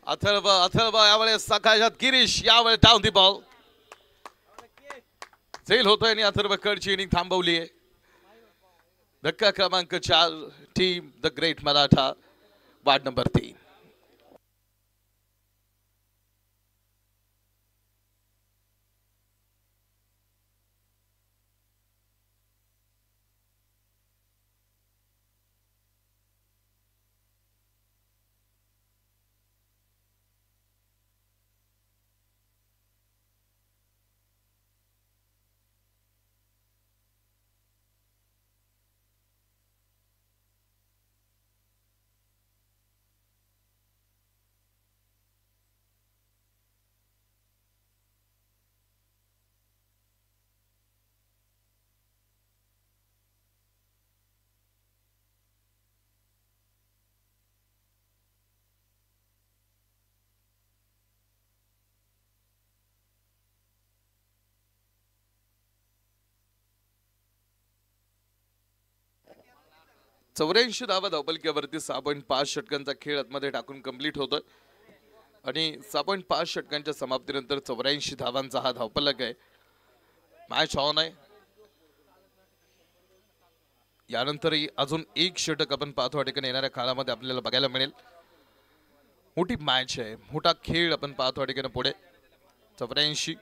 अथर्व यावेळेस सकाळच्यात गिरीश यावेळेस डाऊन दी बॉल सेल होतोय आणि अथर्व कडची इनिंग थांबवली आहे. धक्का क्रमांक 4 team the great Maratha ward number 3. चौऱ्याऐंशी धावा धावपलक्यावरती 6.5 षटकांचा खेळ आतमध्ये टाकून कंप्लीट होतोय आणि 6.5 षटकांच्या समाप्तीनंतर 84 धावांचा हा धावपलक आहे. मॅच ऑन आहे. यानंतरही अजून एक षटक आपण पाहतो ठिकाणी येणाऱ्या काळामध्ये आपल्याला बघायला मिळेल. मोठी मॅच आहे, मोठा खेळ आपण पाहतो ठिकाणी पुढे. 84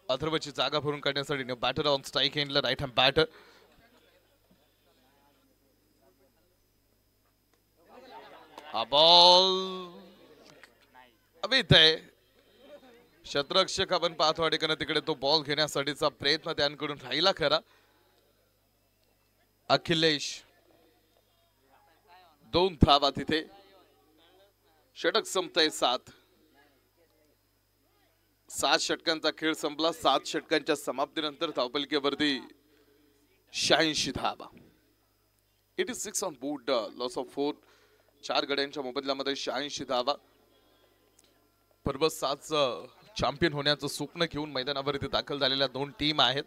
अथर्वची जागा भरून काढण्यासाठी बॅटर ऑन स्ट्राईक एंडला राईट हँड बॅटर. हा बॉल अभित आहे. क्षेत्ररक्षक आपण पाहतो ठिकाणी तिकडे तो बॉल घेण्यासाठीचा प्रयत्न त्यांकडून राहिला खरा. अखिलेश 2 धावा तिथे. षटक संपतंय 7 षटकांचा खेळ संपला. 7 षटकांच्या समाप्तीनंतर धावपलकीवरती 86 धावा. 86 ऑन बोर्ड, लॉस ऑफ 4. 4 गड्यांच्या मोबदल्यामध्ये 86 धावा. पर्व 7 चॅम्पियन होण्याचं स्वप्न घेऊन मैदानावरती दाखल झालेल्या 2 टीम आहेत.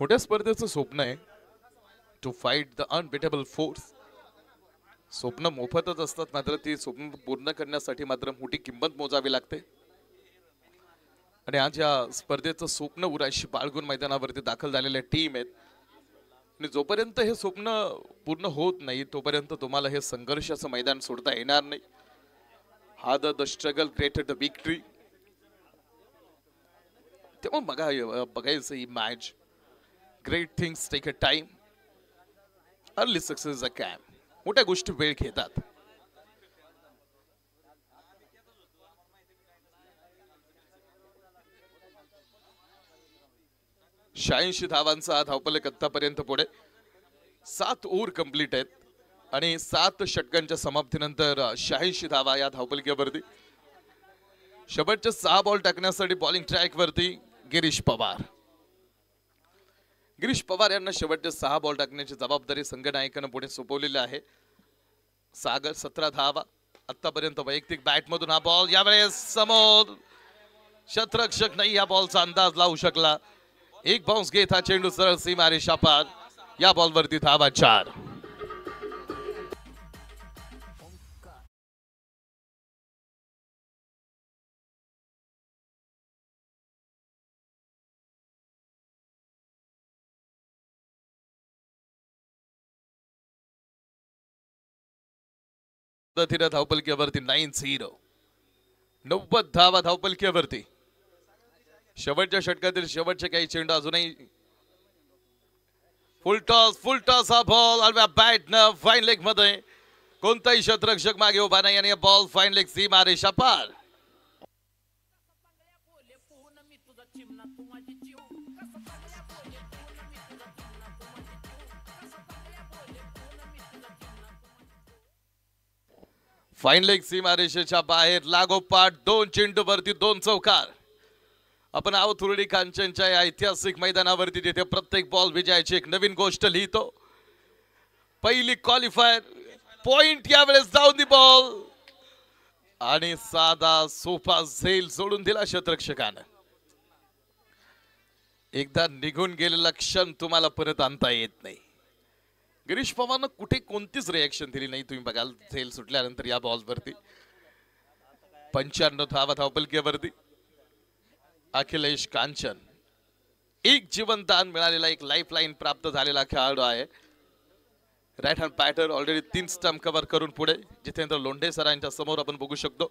मोठ्या स्पर्धेचं स्वप्न आहे to fight the unbeatable force. स्वप्न मोफतच असतात, मात्र ती स्वप्न पूर्ण करण्यासाठी मात्र मोठी किंमत मोजावी लागते. आणि आज या स्पर्धेचं स्वप्न उराशी बाळगून मैदानावरती दाखल झालेल्या टीम आहेत. आणि जोपर्यंत हे स्वप्न पूर्ण होत नाही तोपर्यंत तुम्हाला हे संघर्षाचं मैदान सोडता येणार नाही. हा the struggle created the victory. तेव्हा बघायचं ही match. Great things take a time, early success a come. मोठ्या गोष्टी वेळ घेतात. शहाऐंशी धावांचा धावपलक आतापर्यंत पुढे. 7 ओव्हर कंप्लीट आहेत आणि 7 षटकांच्या समाप्तीनंतर 86 धावा या धावपलकीवरती. शेवटचे 6 बॉल टाकण्यासाठी बॉलिंग ट्रॅक वरती गिरीश पवार. गिरीश पवार यांना शेवटचे 6 बॉल टाकण्याची जबाबदारी संघनायकांना पुढे सोपवलेली आहे. सागर 17 धावा आतापर्यंत वैयक्तिक बॅट मधून. हा बॉल यावेळेस समोर. क्षेत्ररक्षक नाही या बॉलचा अंदाज लावू शकला. एक बाउन्स घेत हा चेंडू सरळ सीमारेषा पार. या बॉलवरती धावा 4. धावपलकीवरती 9-0. 90 धावा धावपलकीवरती. शेवटच्या षटकातील शेवटचे काही चेंडू अजूनही. फुल टॉस हा बॉल आडव्या बॅट न फाईन लेग मध्ये. कोणताही क्षेत्ररक्षक मागे उभा नाही आणि बॉल फाईन लेग सीमारेषा पार. फाईन लेग सीमारेषेच्या बाहेर लागोपाठ 2 चेंडूवरती 2 चौकार. आपण आहोत तुरडी कांचनच्या या ऐतिहासिक मैदानावरती, जिथे प्रत्येक बॉल विजयाची एक नवीन गोष्ट लिहितो. पहिली क्वालिफायर पॉइंट यावेळेस डाऊन दी बॉल आणि साधा सोपा झेल सोडून दिला शतरक्षकानं. एकदा निघून गेलेला क्षण तुम्हाला परत आणता येत नाही. गिरीश पवारनं कुठे कोणतीच रिएक्शन दिली नाही. तुम्ही बघाल झेल सुटल्यानंतर या बॉलवरती 95 धावा धावपलकीवरती अखिलेश कांचन एक जीवनदान मिळालेला एक लाईफलाईन प्राप्त झालेला खेळाडू आहे. Right hand batter already 3 stump cover करून पुढे जितेंद्र लोंढे सरांच्या समोर आपण बघू शकतो.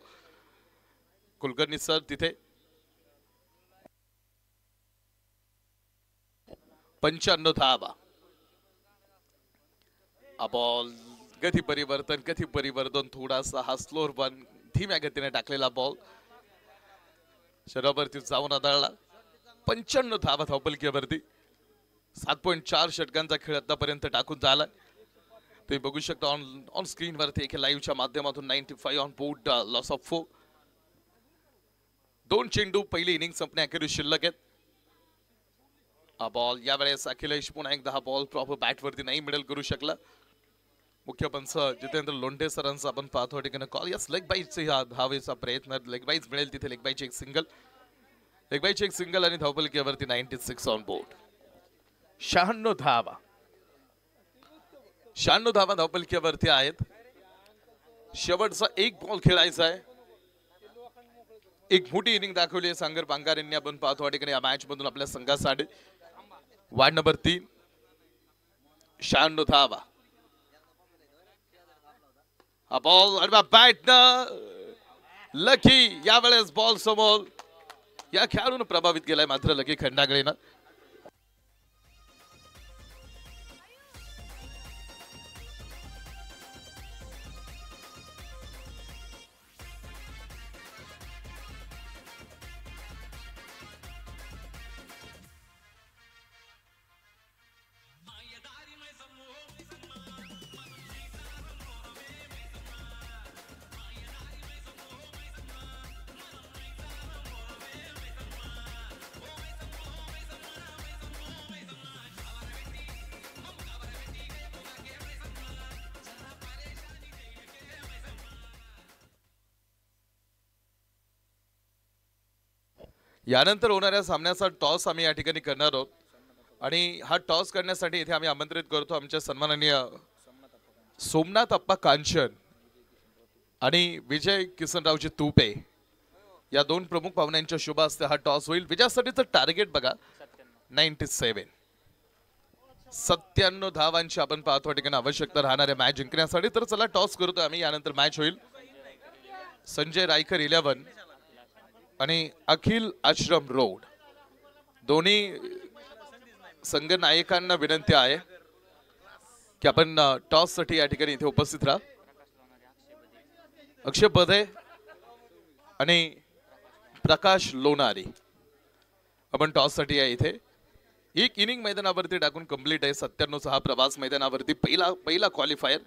कुलकर्णी सर तिथे 95 धावा. बॉल गती परिवर्तन थोडासा हा स्लोअर वन धीम्या गतीने टाकलेला बॉल शरावरती जाऊन आदळला. 95 धावा धावपलकीवरती 7.4 षटकांचा खेळ आतापर्यंत टाकून झाला. तुम्ही बघू शकता ऑन स्क्रीन वरती एक लाईव्हच्या माध्यमातून 95 ऑन बोर्ड लॉस ऑफ 4. 2 चेंडू पहिली इनिंग संपण्याखेरीज शिल्लक आहेत. बॉल यावेळेस अखिलेश पुन्हा एकदा हा बॉल प्रॉपर बॅटवरती नाही मिडल करू शकला. मुख्य पंच जितेंद्र लोंढे सरांचा आपण पाहतो ठिकाणी कॉल. यस लेग बाईटचे धावेचा प्रयत्न. लेग बाईट मिळेल तिथे. लेग बाईटची एक सिंगल आणि धावपलकीवरती 96 ऑन बोर्ड. 96 धावा धावपलकीवरती आहेत. शेवटचा एक बॉल खेळायचा आहे. एक मोठी इनिंग दाखवली आहे सांगर बांगार यांनी. आपण पाहतो ठिकाणी या मॅच मधून आपल्या संघासाठी वार्ड नंबर 3 96 धावा. हा बॉल बॅट लकी यावेळेस बॉल समोर या खेळाडून प्रभावित केलाय मात्र लकी खंडागळेनं. यानंतर होणाऱ्या सामन्याचा टॉस आम्ही या ठिकाणी करणार आहोत आणि हा टॉस करण्यासाठी इथे आम्ही आमंत्रित करतो आमच्या सन्माननीय सोमनाथ अप्पा कांचन आणि विजय किसनरावजी तुपे या 2 प्रमुख पाहुण्यांच्या शुभ हस्ते हा टॉस होईल. विजयासाठीचं टार्गेट बघा 97 धावांची आपण पाहतो ठिकाणी आवश्यकता राहणाऱ्या मॅच जिंकण्यासाठी. तर चला टॉस करतो आम्ही. यानंतर मॅच होईल. संजय रायकर 11 आणि अखिल आश्रम रोड दोन्ही संघ नायकांना विनंती आहे की आपण टॉस साठी या ठिकाणी इथे उपस्थित राहा. अक्षय बधे आणि प्रकाश लोणारी आपण टॉस साठी आहे इथे. एक इनिंग मैदानावरती टाकून कंप्लीट आहे. 97 हा प्रवास मैदानावरती पहिला क्वालिफायर.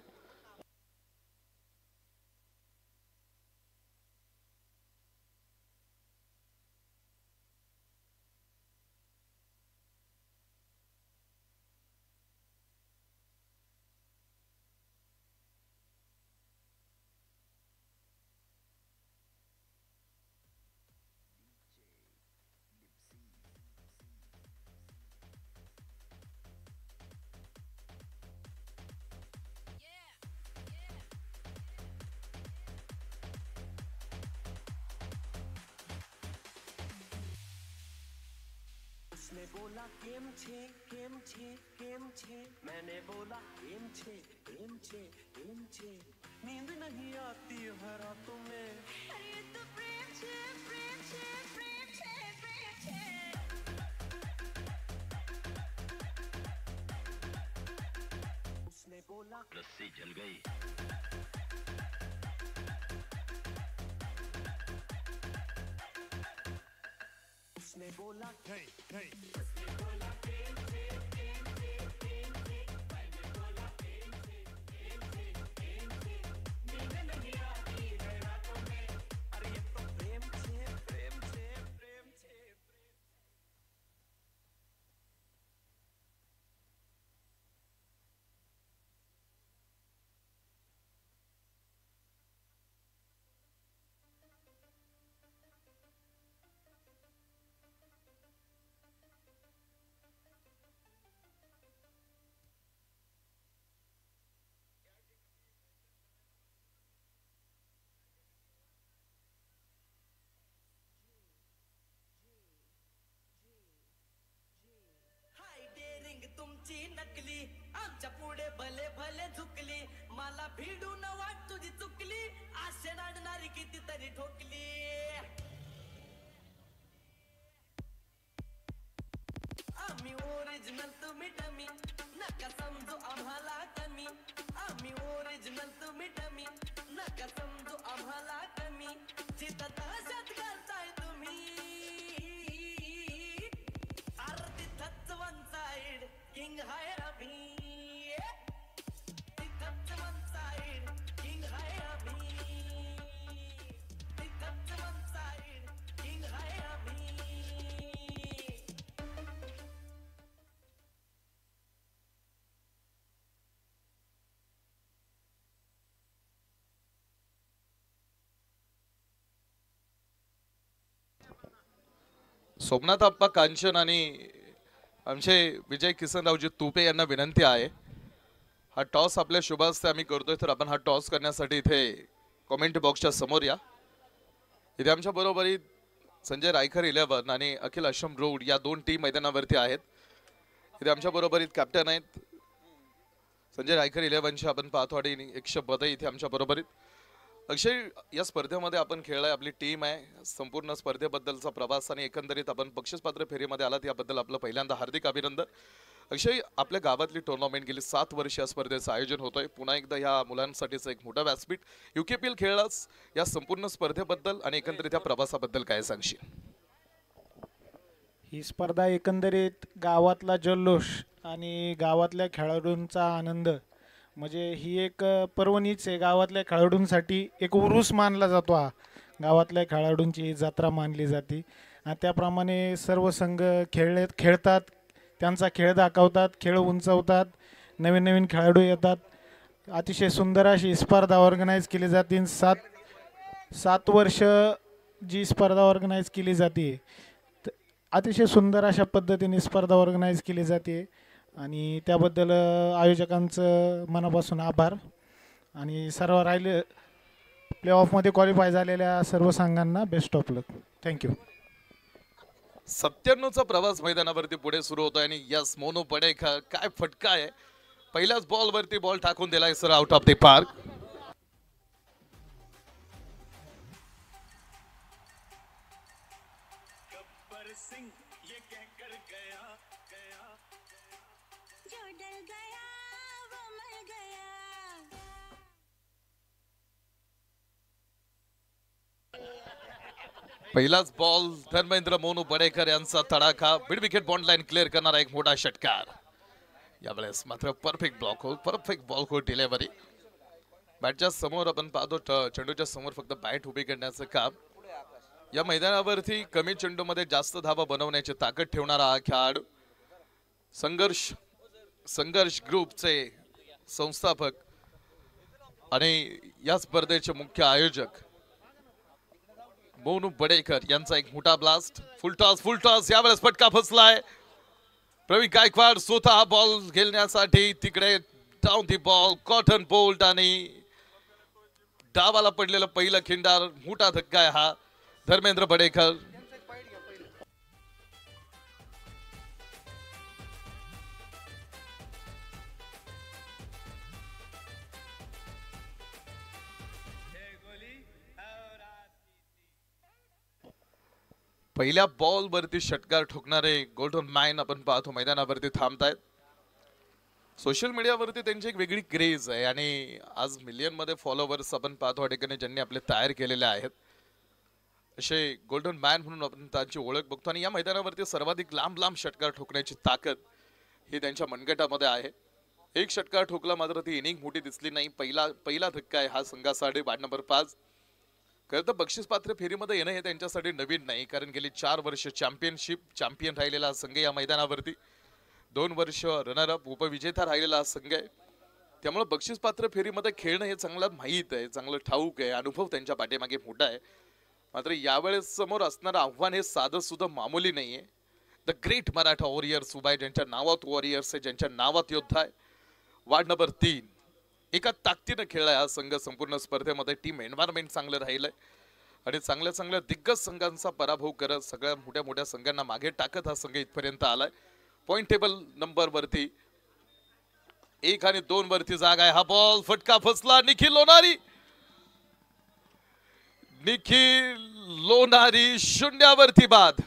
उसने बोला गेम छे मैंने बोला गेम छे नींद नहीं आती है रातों में. अरे तो प्रेम छे उसने बोला रस्सी जल गई. उसने बोला मला भिडून वाट तुझी चुकली आशे नाडणारी कितीतरी ठोकली आम्ही ओरिजिनल तुम्ही डमी नका समजू आम्हाला कमी आम्ही ओरिजिनल तुम्ही डमी नका समजू आम्हाला कमी जिथं तशात करताय तुम्ही अरे तिथंच वन साइड किंग हाय आम्ही तिथंच वन साइड किंग हाय आम्ही तिथंच वन साइड किंग हाय आम्ही सोमनाथ आप्पा कांचन आणि आमचे विजय किसनरावजी तुपे यांना विनंती आहे, हा टॉस आपल्या शुभास्ते आम्ही करतोय, तर आपण हा टॉस करण्यासाठी इथे कमेंट बॉक्सच्या समोर या. इथे आमच्या बरोबरीत संजय रायकर 11 आणि अखिल अशम रोड या दोन टीम मैदानावरती आहेत. इथे आमच्या बरोबरीत कॅप्टन आहेत संजय रायकर 11चे आपण पाहतो आणि 100 इथे आमच्या बरोबरीत. अक्षय, या स्पर्धेमध्ये आपण खेळलाय, आपली टीम आहे, संपूर्ण स्पर्धेबद्दलचा प्रवास आणि एकंदरीत आपण बक्षीसपात्र फेरीमध्ये आलात याबद्दल आपलं पहिल्यांदा हार्दिक अभिनंदन. अक्षय, आपल्या गावातली टुर्नामेंट गेली 7 वर्ष या स्पर्धेचं आयोजन होतंय. पुन्हा एकदा ह्या मुलांसाठीचं एक मोठं व्यासपीठ. UKPL खेळलास, या संपूर्ण स्पर्धेबद्दल आणि एकंदरीत या प्रवासाबद्दल काय सांगशील? ही स्पर्धा एकंदरीत गावातला जल्लोष आणि गावातल्या खेळाडूंचा आनंद म्हणजे ही एक पर्वणीच आहे. गावातल्या खेळाडूंसाठी एक उरूस मानला जातो. हा गावातल्या खेळाडूंची जत्रा मानली जाते आणि त्याप्रमाणे सर्व संघ खेळतात, त्यांचा खेळ दाखवतात, खेळ उंचवतात, नवीन नवीन खेळाडू येतात. अतिशय सुंदर अशी स्पर्धा ऑर्गनाईज केली जाते. 7 वर्ष जी स्पर्धा ऑर्गनाईज केली जाते, अतिशय सुंदर अशा पद्धतीने स्पर्धा ऑर्गनाईज केली जाते आणि त्याबद्दल आयोजकांचं मनापासून आभार. आणि सर्व राहिले प्लेऑफमध्ये क्वालिफाय झालेल्या सर्व संघांना बेस्ट ऑफ लक. थँक्यू. 97चा प्रवास मैदानावरती पुढे सुरू होतोय आणि यस मोनू पडेकर, काय फटका आहे, पहिल्याच बॉलवरती बॉल टाकून दिलाय sir out of the park. Gabbar Singh ये कहकर गया गया जो डर गया वो मर गया. पहिलाच बॉल धर्मेंद्र मोनू पडेकर यांचा तडाखा, mid wicket bond line clear करणारा एक मोठा षटकार. यावेळेस मात्र परफेक्ट ब्लॉक हो, परफेक्ट बॉल हो, डिलेव्हरी. बॅटच्या समोर आपण पाहतो, चेंडूच्या समोर फक्त बॅट उभी करण्याचं काम. या मैदानावरती कमी चेंडूमध्ये जास्त धावा बनवण्याची ताकद ठेवणारा हा खेळाडू, संघर्ष ग्रुपचे संस्थापक आणि या स्पर्धेचे मुख्य आयोजक मोनू पडेकर यांचा एक मोठा ब्लास्ट. फुल टॉस यावेळेस फटका फसलाय. प्रवीण गायकवाड स्वतः बॉल घेण्यासाठी तिकडे down the ball, cotton bolt आणि डावाला पडलेलं पहिलं खिंडार. मोठा धक्का आहे हा धर्मेंद्र पडेकर. पहिल्या बॉल वरती षटकार ठोकणारे गोल्डन मॅन आपण पाहतो मैदानावरती थांबतायत. सोशल मीडियावरती त्यांची एक वेगळी क्रेज आहे आणि आज मिलियन मध्ये फॉलोअर्स आपण पाहतो ठिकाणी ज्यांनी आपले तयार केलेले आहेत. असे गोल्डन मॅन म्हणून आपण त्यांची ओळख बघतो आणि या मैदानावरती सर्वाधिक लांब लांब षटकार ठोकण्याची ताकद ही त्यांच्या मनगटामध्ये आहे. एक षटकार ठोकला मात्र ती इनिंग मोठी दिसली नाही. पहिला धक्का आहे हा संघासाठी. Ward number 5. खरं तर बक्षीसपात्र फेरीमध्ये येणं हे त्यांच्यासाठी नवीन नाही, कारण गेली 4 वर्ष चॅम्पियन राहिलेला संघ या मैदानावरती, 2 वर्ष रनरअप उपविजेता राहिलेला संघ आहे. त्यामुळे बक्षीसपात्र फेरीमध्ये खेळणं हे चांगलं माहीत आहे, चांगलं ठाऊक आहे, अनुभव त्यांच्या पाठीमागे मोठा आहे. मात्र यावेळेस समोर असणारं आव्हान हे साधं सुद्धा मामूली नाहीये. द ग्रेट मराठा वॉरियर्स उभा आहे, ज्यांच्या नावात वॉरियर्स आहे, ज्यांच्या नावात योद्धा आहे. Ward number 3. एका ताकदीनं खेळलाय हा संघ संपूर्ण स्पर्धेमध्ये. टीम एन्व्हायरमेंट चांगलं राहिलंय आणि चांगल्या दिग्गज संघांचा पराभव करत सगळ्या मोठ्या संघांना मागे टाकत हा संघ इथपर्यंत आलाय. पॉइंट टेबल नंबर वरती 1 आणि 2 वरती जागा आहे. हा बॉल फटका फसला. निखिल लोणारी, निखिल लोणारी शून्यावरती बाद.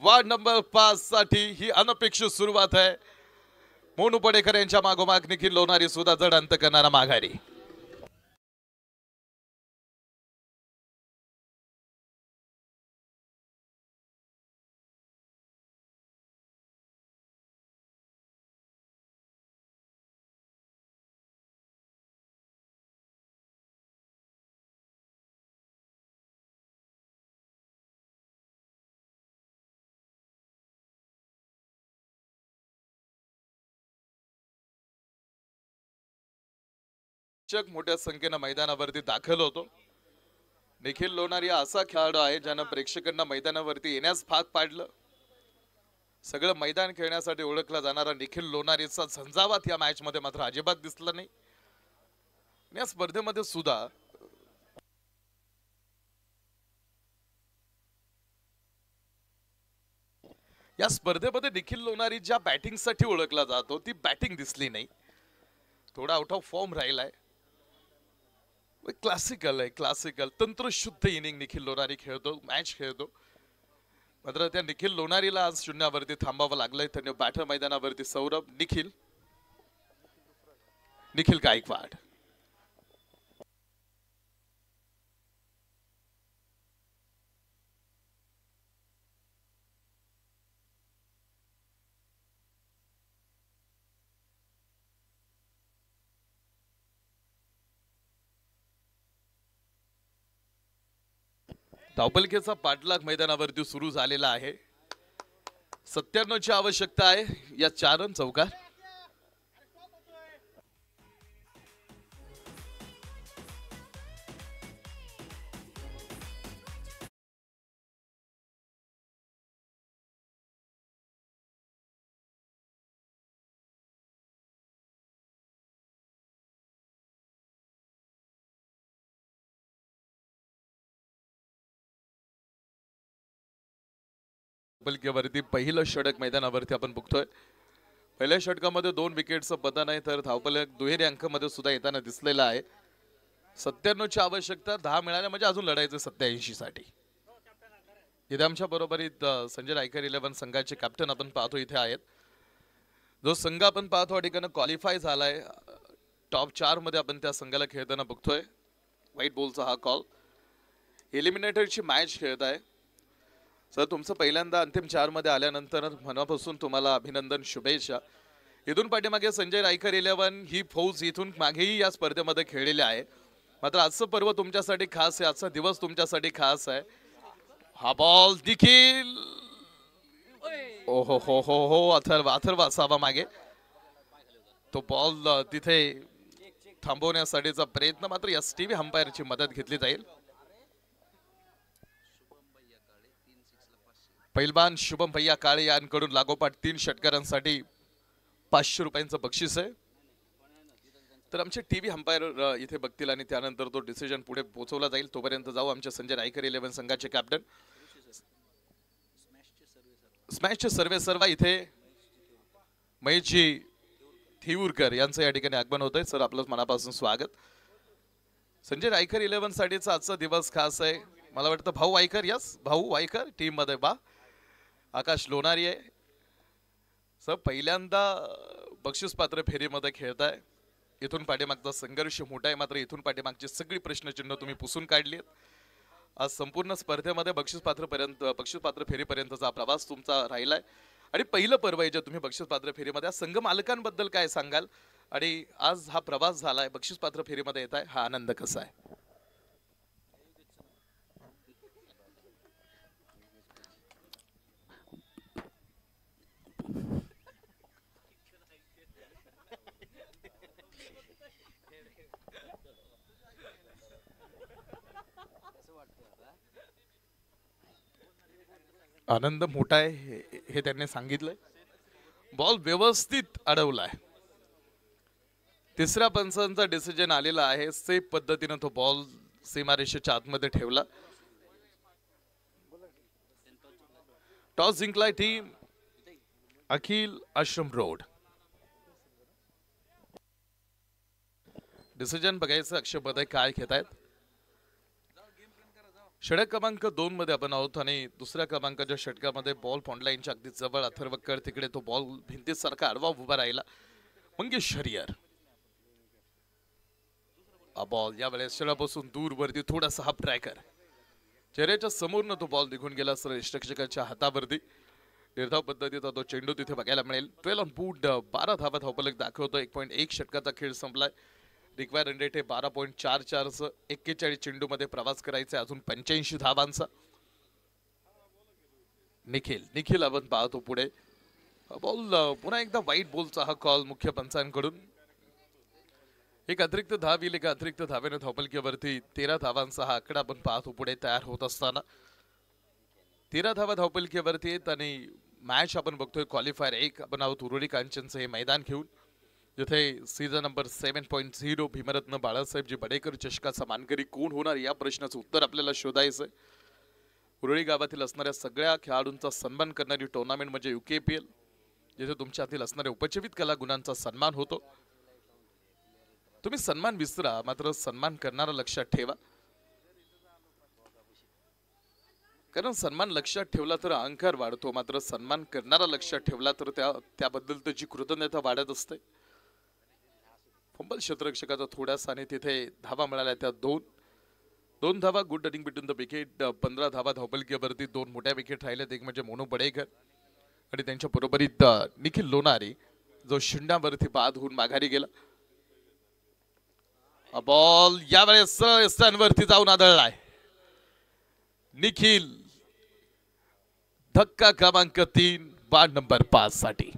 वार्ड नंबर 5 साठी ही अनपेक्षित सुरुवात आहे. मोनू पडेकर यांच्या मागोमाग निखिल लोणारी सुद्धा जड अंत करणारा माघारी. प्रेक्षक मोठ्या संख्येनं मैदानावरती दाखल होतो. निखिल लोणारी असा खेळाडू आहे ज्यानं प्रेक्षकांना मैदानावरती येण्यास भाग पाडलं. सगळं मैदान खेळण्यासाठी ओळखला जाणारा निखिल लोणारीचा झंझावात या मॅच मध्ये मात्र अजिबात दिसला नाही. या स्पर्धेमध्ये सुद्धा या स्पर्धेमध्ये निखिल लोणारी ज्या बॅटिंग साठी ओळखला जातो ती बॅटिंग दिसली नाही. थोडा आउट ऑफ फॉर्म राहिलाय. क्लासिकल आहे, क्लासिकल तंत्रशुद्ध इनिंग निखिल लोणारी खेळतो, मॅच खेळतो. मात्र त्या निखिल लोणारीला आज शून्यावरती थांबावं लागलंय. त्यांनी बॅटर मैदानावरती सौरभ, निखिल गायकवाड. धावपलकेचा पाठलाग मैदानावरती सुरू झालेला आहे. 97 ची आवश्यकता आहे या 4 रन चौकार. धावपलकेवरती पहिलं षटक मैदानावरती आपण बघतोय. पहिल्या षटकामध्ये 2 विकेटचं पतन आहे तर धावपलक दुहेरी अंकामध्ये सुद्धा येताना दिसलेला आहे. 97 ची आवश्यकता, 10 मिळाल्या म्हणजे अजून लढायचं 87 साठी. इथे आमच्या बरोबरीत संजय रायकर 11 संघाचे कॅप्टन आपण पाहतो इथे आहेत. जो संघ आपण पाहतो या ठिकाणी क्वालिफाय झालाय. टॉप 4 मध्ये आपण त्या संघाला खेळताना बघतोय. व्हाईट बॉलचा हा कॉल. एलिमिनेटरची मॅच खेळत आहे. सर तुमचं पहिल्यांदा अंतिम 4 मध्ये आल्यानंतर मनापासून तुम्हाला अभिनंदन, शुभेच्छा. इथून पाठीमागे संजय रायकर 11 ही फौज इथून मागेही या स्पर्धेमध्ये खेळलेली आहे. मात्र आजचं पर्व तुमच्यासाठी खास आहे, आजचा दिवस तुमच्यासाठी खास आहे. हा बॉल देखील ओ हो हो हो हो अथर्व असावा मागे. तो बॉल तिथे थांबवण्यासाठीचा प्रयत्न, मात्र या टीव्ही अंपायरची मदत घेतली जाईल. पैलवान शुभम भैया काळे यांकडून लागोपाठ 3 षटकारांसाठी 500 रुपयांचं बक्षीस आहे. तर आमचे टीव्ही अंपायर इथे बघतील आणि त्यानंतर तो डिसिजन पुढे पोहोचवला जाईल. तोपर्यंत जाऊ आमचे संजय रायकर 11 संघाचे कॅप्टन. स्मॅशचे सर्वे सर्वा इथे महेशजी थिऊरकर यांचं या ठिकाणी आगमन होतंय. सर आपलं मनापासून स्वागत. संजय रायकर 11 साठीचा आजचा दिवस खास आहे. मला वाटतं भाऊ वायकर, यस भाऊ वायकर टीम मध्ये बा. आकाश लोणारी आहे. सर पहिल्यांदा बक्षीस पात्र फेरीमध्ये खेळताय. इथून पाठीमागचा संघर्ष मोठा आहे, मात्र इथून पाठीमागची सगळी प्रश्नचिन्ह तुम्ही पुसून काढली आहेत. आज संपूर्ण स्पर्धेमध्ये बक्षीस पात्र फेरीपर्यंतचा प्रवास तुमचा राहिलाय आणि पहिलं पर्व आहे जे तुम्ही बक्षीस पात्र फेरीमध्ये. संघ मालकांबद्दल काय सांगाल आणि आज हा प्रवास झालाय, बक्षीस पात्र फेरीमध्ये येत आहे, हा आनंद कसा आहे? आनंद मोठा आहे हे त्यांनी सांगितलंय. बॉल व्यवस्थित अडवलाय. तिसऱ्या पंचांचा डिसिजन आलेला आहे. सेफ पद्धतीने तो बॉल सीमारेषेच्या आतमध्ये ठेवला. टॉस जिंकलाय टीम अखिल आश्रम रोड. डिसिजन बघायचं अक्षय बदय काय घेतायत. षटक क्रमांक 2 मध्ये आपण आहोत आणि दुसऱ्या क्रमांकाच्या षटकामध्ये बॉल पॉइंट लाईनच्या अगदी जवळ अथर्वकर तिकडे तो बॉल भिंतीसारखा आडवा उभा राहिला. मंगेश हरिहर हा बॉल यावेळेस षटकापासून दूर वरती थोडासा हाफ ट्रॅकर चेहऱ्याच्या समोरनं तो बॉल निघून गेला सर यष्टरक्षकाच्या हातावरती. निर्धाव पद्धतीचा तो चेंडू तिथे बघायला मिळेल. 12 ऑन बूट 12 धावा धावफलक दाखवतो. 1.1 षटकाचा खेळ संपलाय. रिक्वायर रन रेट हे 12.44 41 चेंडूमध्ये प्रवास करायचा अजून 85 धावांचा. निखिल आपण पाहतो पुढे बॉल पुन्हा एकदा वाईट बॉलचा हा कॉल मुख्य पंचांकडून. एक अतिरिक्त धाव येईल. एका अतिरिक्त धावेने धावफलकीवरती 13 धावांचा हा आकडा आपण पाहतो पुढे तयार होत असताना. 13 धावा धावफलकीवरती आहेत आणि मॅच आपण बघतोय क्वालिफायर 1 आपण आहोत उरुळी कांचनचं हे मैदान घेऊन जिथे सीझन नंबर 7.0 भीमरत्न बाळासाहेबजी बडेकर चषकाचा मानकरी कोण होणार या प्रश्नाचं उत्तर आपल्याला शोधायचं आहे. उरुळी गावातील असणाऱ्या सगळ्या खेळाडूंचा सन्मान करणारी टुर्नामेंट म्हणजे UKPL जिथे तुमच्या हातील असणाऱ्या उपजीवित कला गुणांचा सन्मान होतो. तुम्ही सन्मान विसरा मात्र सन्मान करणारा लक्षात ठेवा. कारण सन्मान लक्षात ठेवला तर अहंकार वाढतो मात्र सन्मान करणारा लक्षात ठेवला तर त्याबद्दल त्याची कृतज्ञता वाढत असते. फंबल क्षेत्ररक्षकाचा थोडासा आणि तिथे धावा मिळाल्या त्या दोन धावा. Good running between the wicket. 15 धावा धावफलकीवरती 2 मोठ्या विकेट राहिल्यात. एक म्हणजे मोनू बडेकर आणि त्यांच्या बरोबरीत निखिल लोणारी जो शिंडावरती बाद होऊन माघारी गेला. बॉल यावेळेस स्टंपवरती जाऊन आदळलाय. निखिल धक्का क्रमांक 3 बाद नंबर 5 साठी.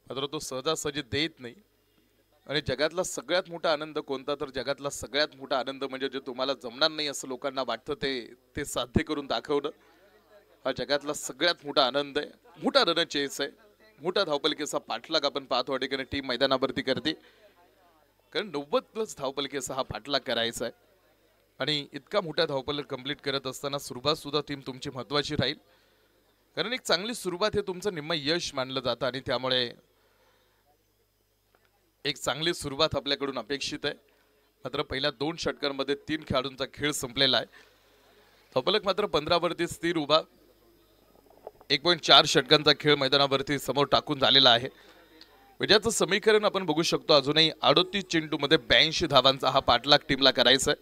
मात्र तो सहजासहजी देत नाही आणि जगातला सगळ्यात मोठा आनंद कोणता तर जगातला सगळ्यात मोठा आनंद म्हणजे जे तुम्हाला जमणार नाही असं लोकांना वाटतं ते साध्य करून दाखवणं हा जगातला सगळ्यात मोठा आनंद आहे. मोठा रन चेस आहे. मोठा धावपलकेचा पाठलाग आपण पाहतो ठिकाणी टीम मैदानावरती करते कारण 90+ धावपलकेचा हा पाठलाग करायचा आहे आणि इतका मोठा धावपलक कंप्लीट करत असताना सुरुवात सुद्धा टीम तुमची महत्वाची राहील कारण एक चांगली सुरुवात हे तुमचं निम्म यश मानलं जातं आणि त्यामुळे एक चांगली सुरुवात आपल्याकडून अपेक्षित आहे. मात्र पहिल्या 2 षटकांमध्ये 3 खेळाडूंचा खेळ संपलेला आहे. धावफलक मात्र 15 वरती स्थिर उभा. 1.4 षटकांचा खेळ मैदानावरती समोर टाकून झालेला आहे. विजयाचं समीकरण आपण बघू शकतो. अजूनही 38 चेंडूमध्ये 82 धावांचा हा पाठलाग टीमला करायचा आहे.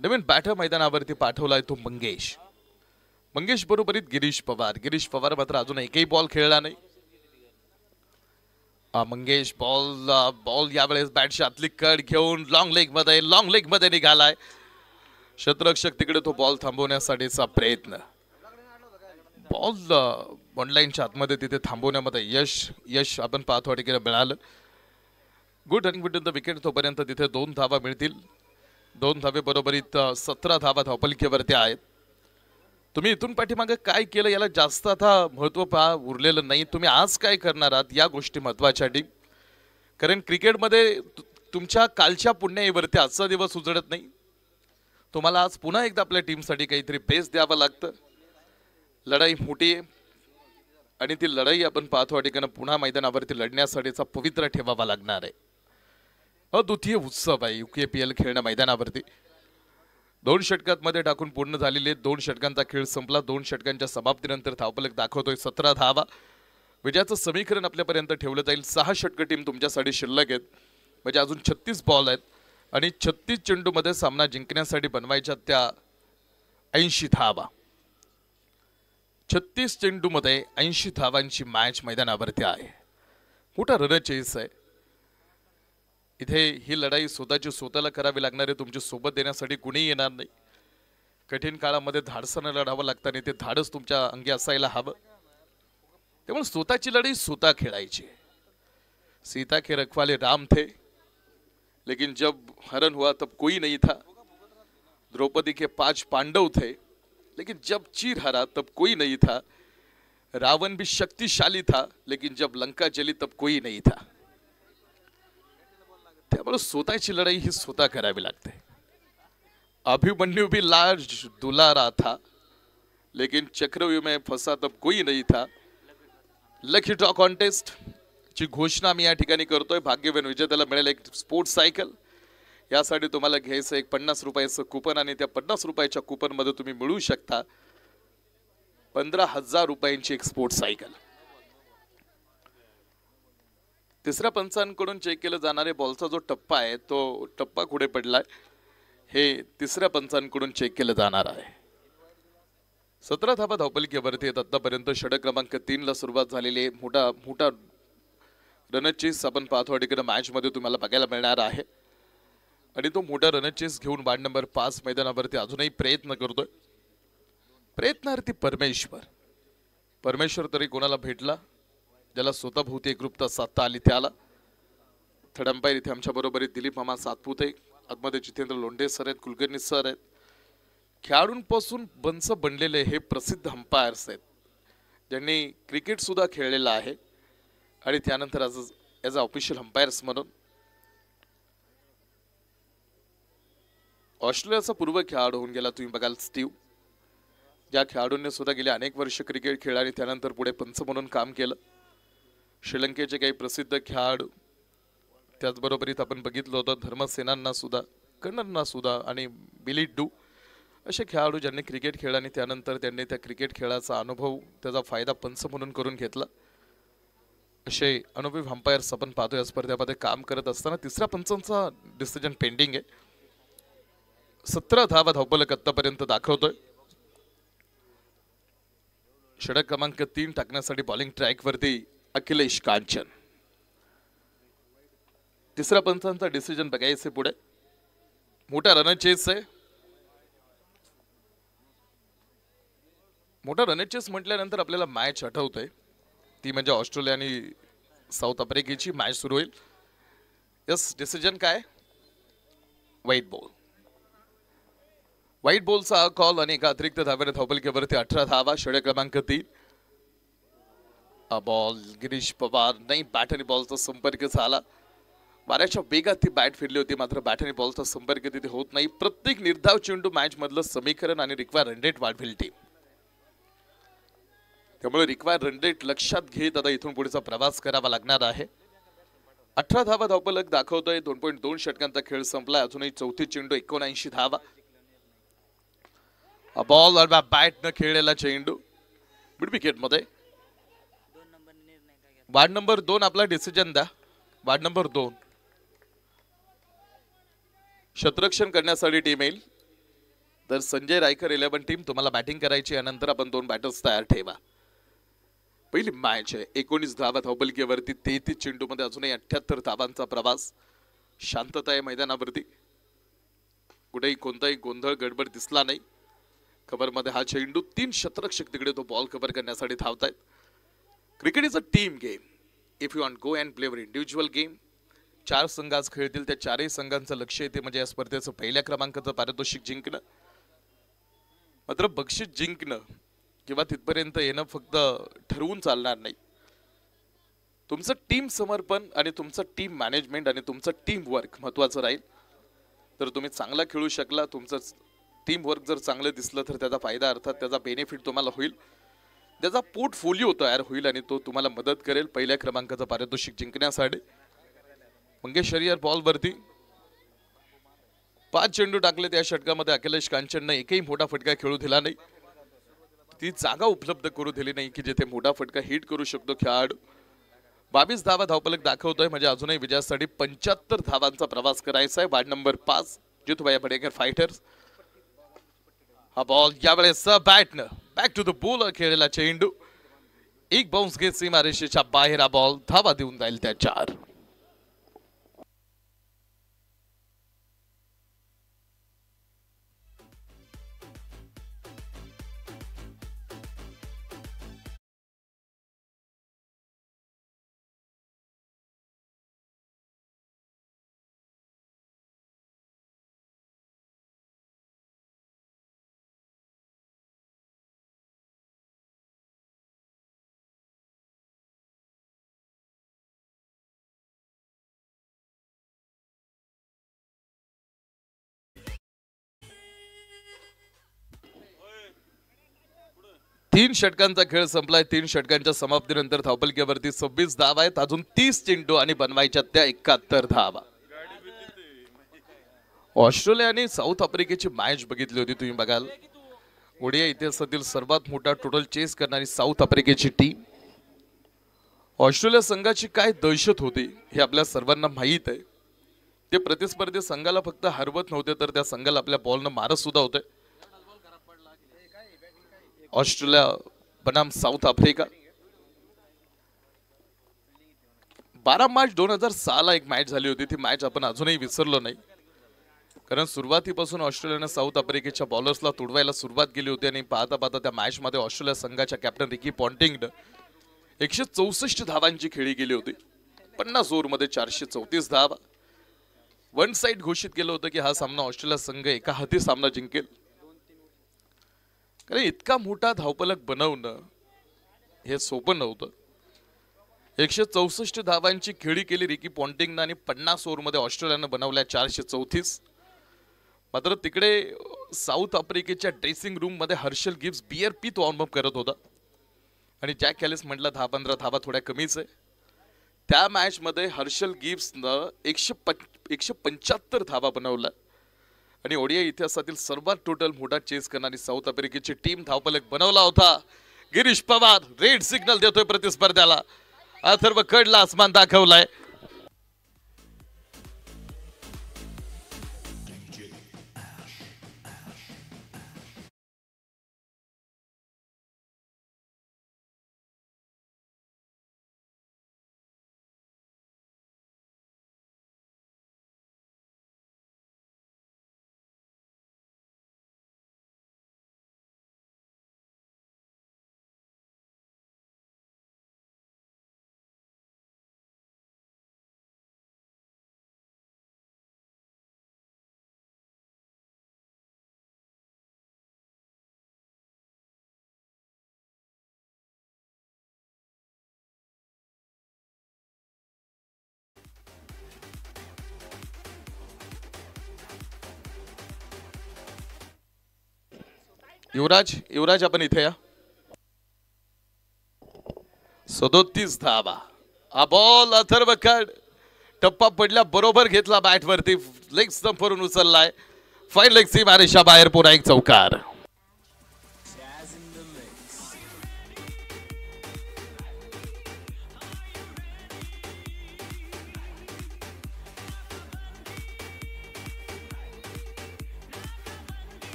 नवीन बॅटर मैदानावरती पाठवलाय तो मंगेश बरोबरीत गिरीश पवार मात्र अजून एकही बॉल खेळला नाही. मंगेश बॉल यावेळेस बॅटच्या आतली कट घेऊन लॉंग लेग मध्ये निघालाय. क्षेत्ररक्षक तिकडे तो बॉल थांबवण्यासाठीचा प्रयत्न. बॉल ऑनलाईनच्या आतमध्ये तिथे थांबवण्यामध्ये यश आपण पाहतो ठिकाणी मिळालं. Good running between the wicket. तोपर्यंत तिथे 2 धावा मिळतील. 2 धावे बरोबरीत 17 धावा धावफलकीवरती आहेत. तुम्ही इथून पाठीमागे काय केलं याला जास्त आता महत्व उरलेलं नाही. तुम्ही आज काय करणार आहात या गोष्टी महत्वाच्या टीम कारण क्रिकेटमध्ये तुमच्या कालच्या पुण्याईवरती आजचा दिवस उजळत नाही. तुम्हाला आज पुन्हा एकदा आपल्या टीमसाठी काहीतरी बेस द्यावं लागतं. लढाई मोठी आहे आणि ती लढाई आपण पाहतो ठिकाणी पुन्हा मैदानावरती लढण्यासाठीचा पवित्र ठेवावा लागणार आहे. अद्वितीय उत्सव आहे UKPL खेळणं मैदानावरती. 2 षटकांमध्ये टाकून पूर्ण झालेले 2 षटकांचा खेळ संपला. 2 षटकांच्या समाप्तीनंतर धावफलक दाखवतोय 17 धावा. विजयाचं समीकरण आपल्यापर्यंत ठेवलं जाईल. 6 षटक टीम तुमच्यासाठी शिल्लक आहेत, म्हणजे अजून 36 बॉल आहेत आणि 36 चेंडूमध्ये सामना जिंकण्यासाठी बनवायच्या त्या 80 धावा. 36 चेंडूमध्ये 80 धावांची मॅच मैदानावरती आहे. मोठा रन चेस आहे. इथे ही लढाई स्वतःची स्वतःला करावी लागणार आहे. तुमची सोबत देण्यासाठी कुणीही येणार नाही. कठीण काळामध्ये धाडसानं लढावं लागतं आणि ते धाडस तुमच्या अंगी असायला हवं. त्यामुळे स्वतःची लढाई स्वतः खेळायची. सीता के रखवाले राम थे, लेकिन जब हरण हुआ तब कोई नहीं था. द्रौपदी के 5 पांडव थे, लेकिन जब चीर हरा तब कोई नहीं था. रावण भी शक्तिशाली था, लेकिन जब लंका जली तब कोई नहीं था. त्यामुळे स्वतःची लढाई ही स्वतः करावी लागते. अभिमन्यु भी लाज दुलारा था, लेकिन चक्रव्यूह में फंसा तब कोई नहीं था. लकी ड्रॉ कॉन्टेस्ट ची घोषणा मी या ठिकाणी करतोय. भाग्यवान विजेत्याला मिळेल एक स्पोर्ट्स सायकल. यासाठी तुम्हाला घ्यायचं एक 50 रुपयाचं कुपन आणि त्या 50 रुपयाच्या कुपन मध्ये तुम्ही मिळवू शकता 15,000 रुपयांची एक स्पोर्ट्स सायकल. तिसऱ्या पंचांकडून चेक केलं जाणारे बॉलचा जो टप्पा आहे तो टप्पा कुठे पडलाय हे तिसऱ्या पंचांकडून चेक केलं जाणार आहे. 17 धावा धावपलिकेवरती आहेत. आतापर्यंत षटक क्रमांक 3 ला सुरुवात झालेली आहे. मोठा रनचेस आपण पाहतो तिकडे मॅच मध्ये तुम्हाला बघायला मिळणार आहे आणि तो मोठा रनचेस घेऊन वार्ड नंबर 5 मैदानावरती अजूनही प्रयत्न करतोय. प्रयत्नार्थी परमेश्वर तरी कोणाला भेटला ज्याला स्वतःभोवती एकरूपता साधता आली त्याला. थर्ड अंपायर इथे आमच्या बरोबर आहेत दिलीप मामा सातपुते. आतमध्ये जितेंद्र लोंढे सर आहेत, कुलकर्णी सर आहेत. खेळाडूंपासून बंच बनलेले हे प्रसिद्ध अंपायर्स आहेत ज्यांनी क्रिकेट सुद्धा खेळलेलं आहे आणि त्यानंतर ॲज अ ऑफिशियल अंपायर्स म्हणून ऑस्ट्रेलियाचा पूर्व खेळाडू होऊन गेला. तुम्ही बघाल स्टीव्ह, ज्या खेळाडूंनी सुद्धा गेले अनेक वर्ष क्रिकेट खेळले आणि त्यानंतर पुढे पंच म्हणून काम केलं. श्रीलंकेचे काही प्रसिद्ध खेळाडू, त्याचबरोबर इथं आपण बघितलं होतं धर्मसेनांना सुद्धा, कन्नरना सुद्धा आणि बिली डू असे खेळाडू ज्यांनी क्रिकेट खेळला आणि त्यानंतर त्यांनी त्या क्रिकेट खेळाचा अनुभव त्याचा फायदा पंच म्हणून करून घेतला. असे अनुभवी अंपायर्स आपण पाहतोय या स्पर्धेमध्ये काम करत असताना. तिसऱ्या पंचांचा डिसिजन पेंडिंग आहे. 17 धावा धावपलक आतापर्यंत दाखवतोय. षटक क्रमांक 3 टाकण्यासाठी बॉलिंग ट्रॅक वरती अखिलेश कांचन. तिसऱ्या पंचांचा डिसिजन बघायचे पुढे. मोठा रनचेस आहे. मोठा रनचेस म्हटल्यानंतर आपल्याला मॅच आठवते ती म्हणजे ऑस्ट्रेलिया आणि साऊथ आफ्रिकेची मॅच सुरू होईल. यस, डिसिजन काय? White ball. व्हाईट बॉलचा कॉल आणि एका अतिरिक्त धाव्याने धावपलिकेवरती 18 धावा. षटक क्रमांक 3. बॉल गिरीश पवार नाही, बॅट आणि बॉलचा संपर्क झाला. वाऱ्याच्या वेगात ती बॅट फिरली होती, मात्र बॅट आणि बॉलचा संपर्क तिथे होत नाही. प्रत्येक निर्धाव चेंडू मॅच मधलं समीकरण आणि रिक्वायर रन रेट वाढवेल टीम. त्यामुळे रिक्वायर रन रेट लक्षात घेत आता इथून पुढचा प्रवास करावा लागणार आहे. 18 धावा धावपलक दाखवतोय. 2.2 षटकांचा खेळ संपलाय. अजूनही चौथी चेंडू 79 धावा. बॉल और बॅट न खेळलेला चेंडू मिड विकेट मध्ये. वार्ड नंबर 2 आपला डिसिजन द्या. वार्ड नंबर 2 शतरक्षण करण्यासाठी टीम येईल. तर संजय रायकर 11 टीम तुम्हाला बॅटिंग करायची. यानंतर आपण 2 बॅटर्स तयार ठेवा. पहिली मॅच आहे. 19 धावा धावपलिकेवरती 33 चेंडू मध्ये अजूनही 78 धावांचा प्रवास. शांतता आहे मैदानावरती. कुठेही कोणताही गोंधळ गडबड दिसला नाही. कव्हर मध्ये हा चेंडू 3 शतरक्षक तिकडे तो बॉल कव्हर करण्यासाठी धावतायत. Cricket is a team game. If you want go and play our individual game. 4 संघ आज खेळतील. त्या 4ही संघांचं लक्ष येते म्हणजे या स्पर्धेचं पहिल्या क्रमांकाचं पारितोषिक जिंकणं. मात्र बक्षीस जिंकणं किंवा तिथपर्यंत येणं फक्त ठरवून चालणार नाही. तुमचं टीम समर्पण आणि तुमचं टीम मॅनेजमेंट आणि तुमचं टीम वर्क महत्वाचं राहील. तर तुम्ही चांगला खेळू शकला, तुमचं टीम वर्क जर चांगलं दिसलं तर त्याचा फायदा अर्थात त्याचा बेनिफिट तुम्हाला होईल. त्याचा पोर्टफोलिओ तयार होईल आणि तो तुम्हाला मदत करेल पहिल्या क्रमांकाचं पारितोषिक जिंकण्यासाठी. मंगेश हरिहर बॉल वरती 5 चेंडू टाकले त्या षटकामध्ये. अखिलेश कांचनने एकही मोठा फटका खेळू दिला नाही. ती जागा उपलब्ध करू दिली नाही की जिथे मोठा फटका हिट करू शकतो खेळाडू. 22 धावा धावफलक दाखवतोय म्हणजे अजूनही विजयासाठी 75 धावांचा प्रवास करायचा आहे. Ward number 5 Jitubhai Padekar fighters. हा बॉल यावेळेस बॅटनं बॅक टू द बॉल खेळलेला चेंडू एक बाउन्स घेत सीमारेषेच्या बाहेर. हा बॉल धावा देऊन जाईल त्या 4. तीन षटकांचा खेळ संपलाय. 3 षटकांच्या समाप्तीनंतर धावफलकावरती 26 धावा आहेत. अजून 30 चेंडू आणि बनवायच्या त्या 71 धावा. ऑस्ट्रेलिया आणि साऊथ आफ्रिकेची मॅच बघितली होती तुम्ही बघाल. ओडीआय इतिहासातील सर्वात मोठा टोटल चेस करणारी साऊथ आफ्रिकेची टीम. ऑस्ट्रेलिया संघाची काय दहशत होती हे आपल्या सर्वांना माहीत आहे. ते प्रतिस्पर्धी संघाला फक्त हरवत नव्हते तर त्या संघाला आपल्या बॉलनं मारत सुद्धा होते. ऑस्ट्रेलिया बनाम साऊथ आफ्रिका. 12 मार्च 2006 ला एक मॅच झाली होती. ती मॅच आपण अजूनही विसरलो नाही कारण सुरुवातीपासून ऑस्ट्रेलियाने साऊथ आफ्रिकेच्या बॉलर्सला तुडवायला सुरुवात केली होती आणि पाहता पाहता त्या मॅच मध्ये ऑस्ट्रेलिया संघाच्या कॅप्टन रिकी पॉन्टिंगने 164 धावांची खेळी केली होती. 50 ओव्हरमध्ये 434 धावा. वन साइड घोषित केलं होतं की हा सामना ऑस्ट्रेलिया संघ एका हाती सामना जिंकेल. कारण इतका मोठा धावफलक बनवणं हे सोपं नव्हतं. 164 धावांची खेळी केली रिकी पॉन्टिंगने आणि 50 ओव्हरमध्ये ऑस्ट्रेलियानं बनवल्या 434. मात्र तिकडे साऊथ आफ्रिकेच्या ड्रेसिंग रूम मध्ये हर्षल गिब्स बियर पीत वॉर्म अप करत होता आणि जॅक कॅलिस म्हटलं 10-15 धावा थोड्या कमीच आहे. त्या मॅच मध्ये हर्षल गिब्सनं 175 धावा बनवल्या आणि ओडीआय इतिहासातील सर्वात टोटल मोठा चेस करणारी साऊथ आफ्रिकेची टीम धावफलक बनवला होता. गिरीश पवार रेड सिग्नल देतोय प्रतिस्पर्ध्याला. अथर्व कडला आसमान दाखवलाय. युवराज आपण इथे या. 37 धावा. हा बॉल अथर्व कड टप्पा पडल्या बरोबर घेतला बॅट वरती. लेग स्टंप वरून उचललाय. फाईन लेग सीम आरेषा बाहेर. पुन्हा एक चौकार.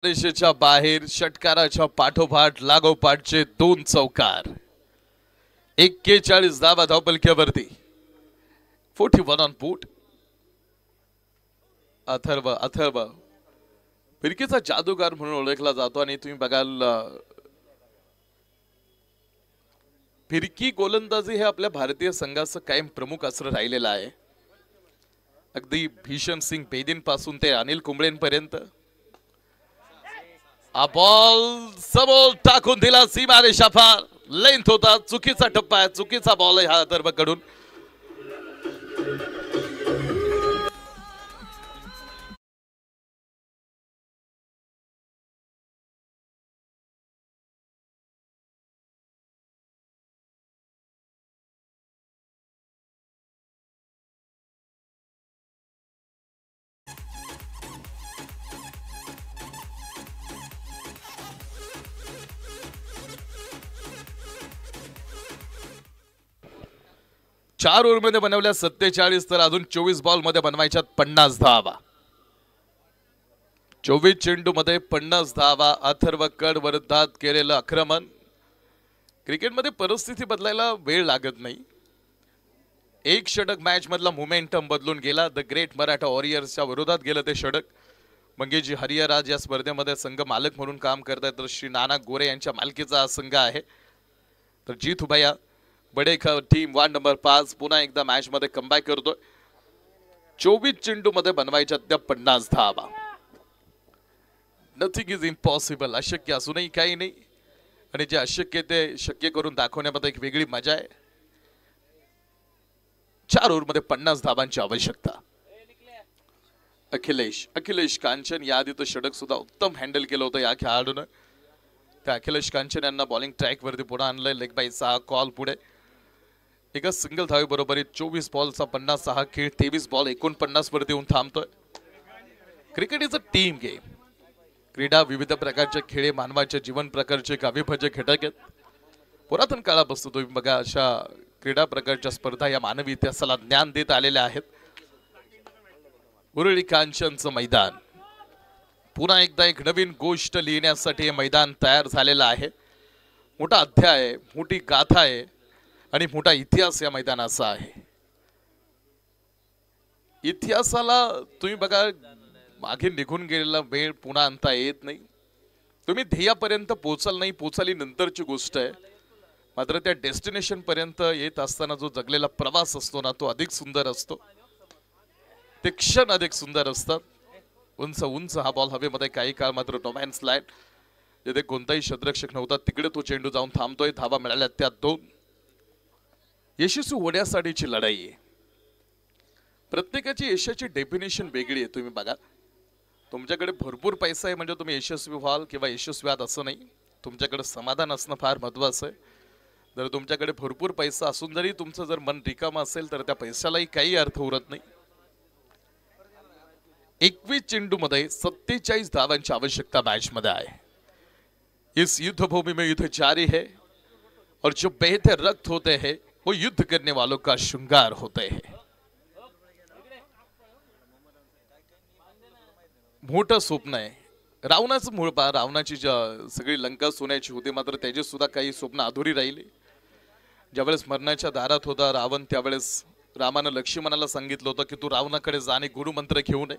रेषेच्या बाहेर षटकाराच्या पाठोपाठ लागोपाठचे 2 चौकार. 41 धावा धावफलकावरती. 41 ऑन पूट. अथर्व फिरकीचा जादूगार म्हणून ओळखला जातो आणि तुम्ही बघाल फिरकी गोलंदाजी हे आपल्या भारतीय संघाचं कायम प्रमुख अस्त्र राहिलेलं आहे. अगदी भीषण सिंग बेदीन पासून ते अनिल कुंबळेंपर्यंत. हा बॉल समोर टाकून दिला. सीमारेषा फार लेंथ होता. चुकीचा टप्पा आहे. चुकीचा बॉल आहे हा अथर्वकडून. 4 ओव्हरमध्ये बनवल्या 47, तर अजून 24 बॉल मध्ये बनवायच्यात 50 धावा. 24 चेंडू मध्ये 50 धावा. अथर्व कड विरोधात केलेलं आक्रमण. क्रिकेटमध्ये परिस्थिती बदलायला वेळ लागत नाही. एक षटक मॅच मधला मोमेंटम बदलून गेला. द ग्रेट मराठा वॉरियर्सच्या विरोधात गेलं ते षटक. मंगेशजी हरिहराज या स्पर्धेमध्ये संघ मालक म्हणून काम करतात, तर श्री नाना गोरे यांच्या मालकीचा हा संघ आहे. तर जीत उभया बडेखा टीम वार्ड नंबर 5 पुन्हा एकदा मॅच मध्ये कमबॅक करतोय. 24 चेंडू मध्ये बनवायच्या त्या 50 धावा. Nothing is impossible. अशक्य असूनही काही नाही, आणि जे अशक्य ते शक्य करून दाखवण्यामध्ये एक वेगळी मजा आहे. 4 ओव्हरमध्ये 50 धावांची आवश्यकता. अखिलेश कांचन या आधी तर षटक सुद्धा उत्तम हँडल केलं होतं या खेळाडूनं. त्या अखिलेश कांचन यांना बॉलिंग ट्रॅक वरती पुढे आणलंय. लेग बाय 6 कॉल पुढे एका सिंगल धावे बरोबरीत 24 बॉलचा 50 हा खेळ 23 बॉल 49 वरती येऊन थांबतोय. Cricket is a team game. क्रीडा विविध प्रकारचे खेळ मानवाच्या जीवन प्रकारचे एक अविभाज्य घटक आहेत. पुरातन काळापासून तुम्ही बघा अशा क्रीडा प्रकारच्या स्पर्धा या मानवी इतिहासाला ज्ञान देत आलेल्या आहेत. उरळी कांचनचं मैदान पुन्हा एकदा एक नवीन गोष्ट लिहिण्यासाठी हे मैदान तयार झालेलं आहे. मोठा अध्याय, मोठी गाथा आहे आणि मोठा इतिहास या मैदानाचा आहे. इतिहासाला तुम्ही बघा मागे निघून गेलेला वेळ पुन्हा आणता येत नाही. तुम्ही ध्येयापर्यंत पोहोचाल नाही, पोचाली नंतरची गोष्ट आहे. मात्र त्या डेस्टिनेशन पर्यंत येत असताना जो जगलेला प्रवास असतो ना, तो अधिक सुंदर असतो. ते क्षण अधिक सुंदर असतात. उंच उंच हा बॉल हवेमध्ये काही काळ मात्र नोमॅन्स लँड, जिथे कोणताही क्षेत्ररक्षक नव्हता तिकडे तो चेंडू जाऊन थांबतोय. धावा मिळाल्या त्या 2. यशस्वी होण्यासाठीची लढाई आहे. प्रत्येकाची यशाची डेफिनेशन वेगळी आहे. तुम्ही बघा, तुमच्याकडे भरपूर पैसा आहे म्हणजे तुम्ही यशस्वी व्हाल किंवा यशस्वी आहात असं नाही. तुमच्याकडे समाधान असणं फार महत्वाचं आहे. जर तुमच्याकडे भरपूर पैसा असून जरी तुमचं जर मन रिकाम असेल तर त्या पैशालाही काही अर्थ उरत नाही. 21 चेंडू मध्ये 47 धावांची आवश्यकता मॅच मध्ये आहे. इस युद्ध भूमि में युद्ध जारी है और जो बहते रक्त होते हैं वो युद्ध करने वालों का श्रृंगार होते हैं. मोठं स्वप्न आहे. रावणाचं मूळ पहा. रावणाची सगळी लंका सोन्याची होती, मात्र त्याची सुद्धा काही स्वप्न अधुरी राहिली. ज्यावेळेस मरणाच्या दारात होता रावण, त्यावेळेस रामानं लक्ष्मणाला सांगितलं होतं की तू रावणाकडे जा आणि गुरुमंत्र घेऊन ये.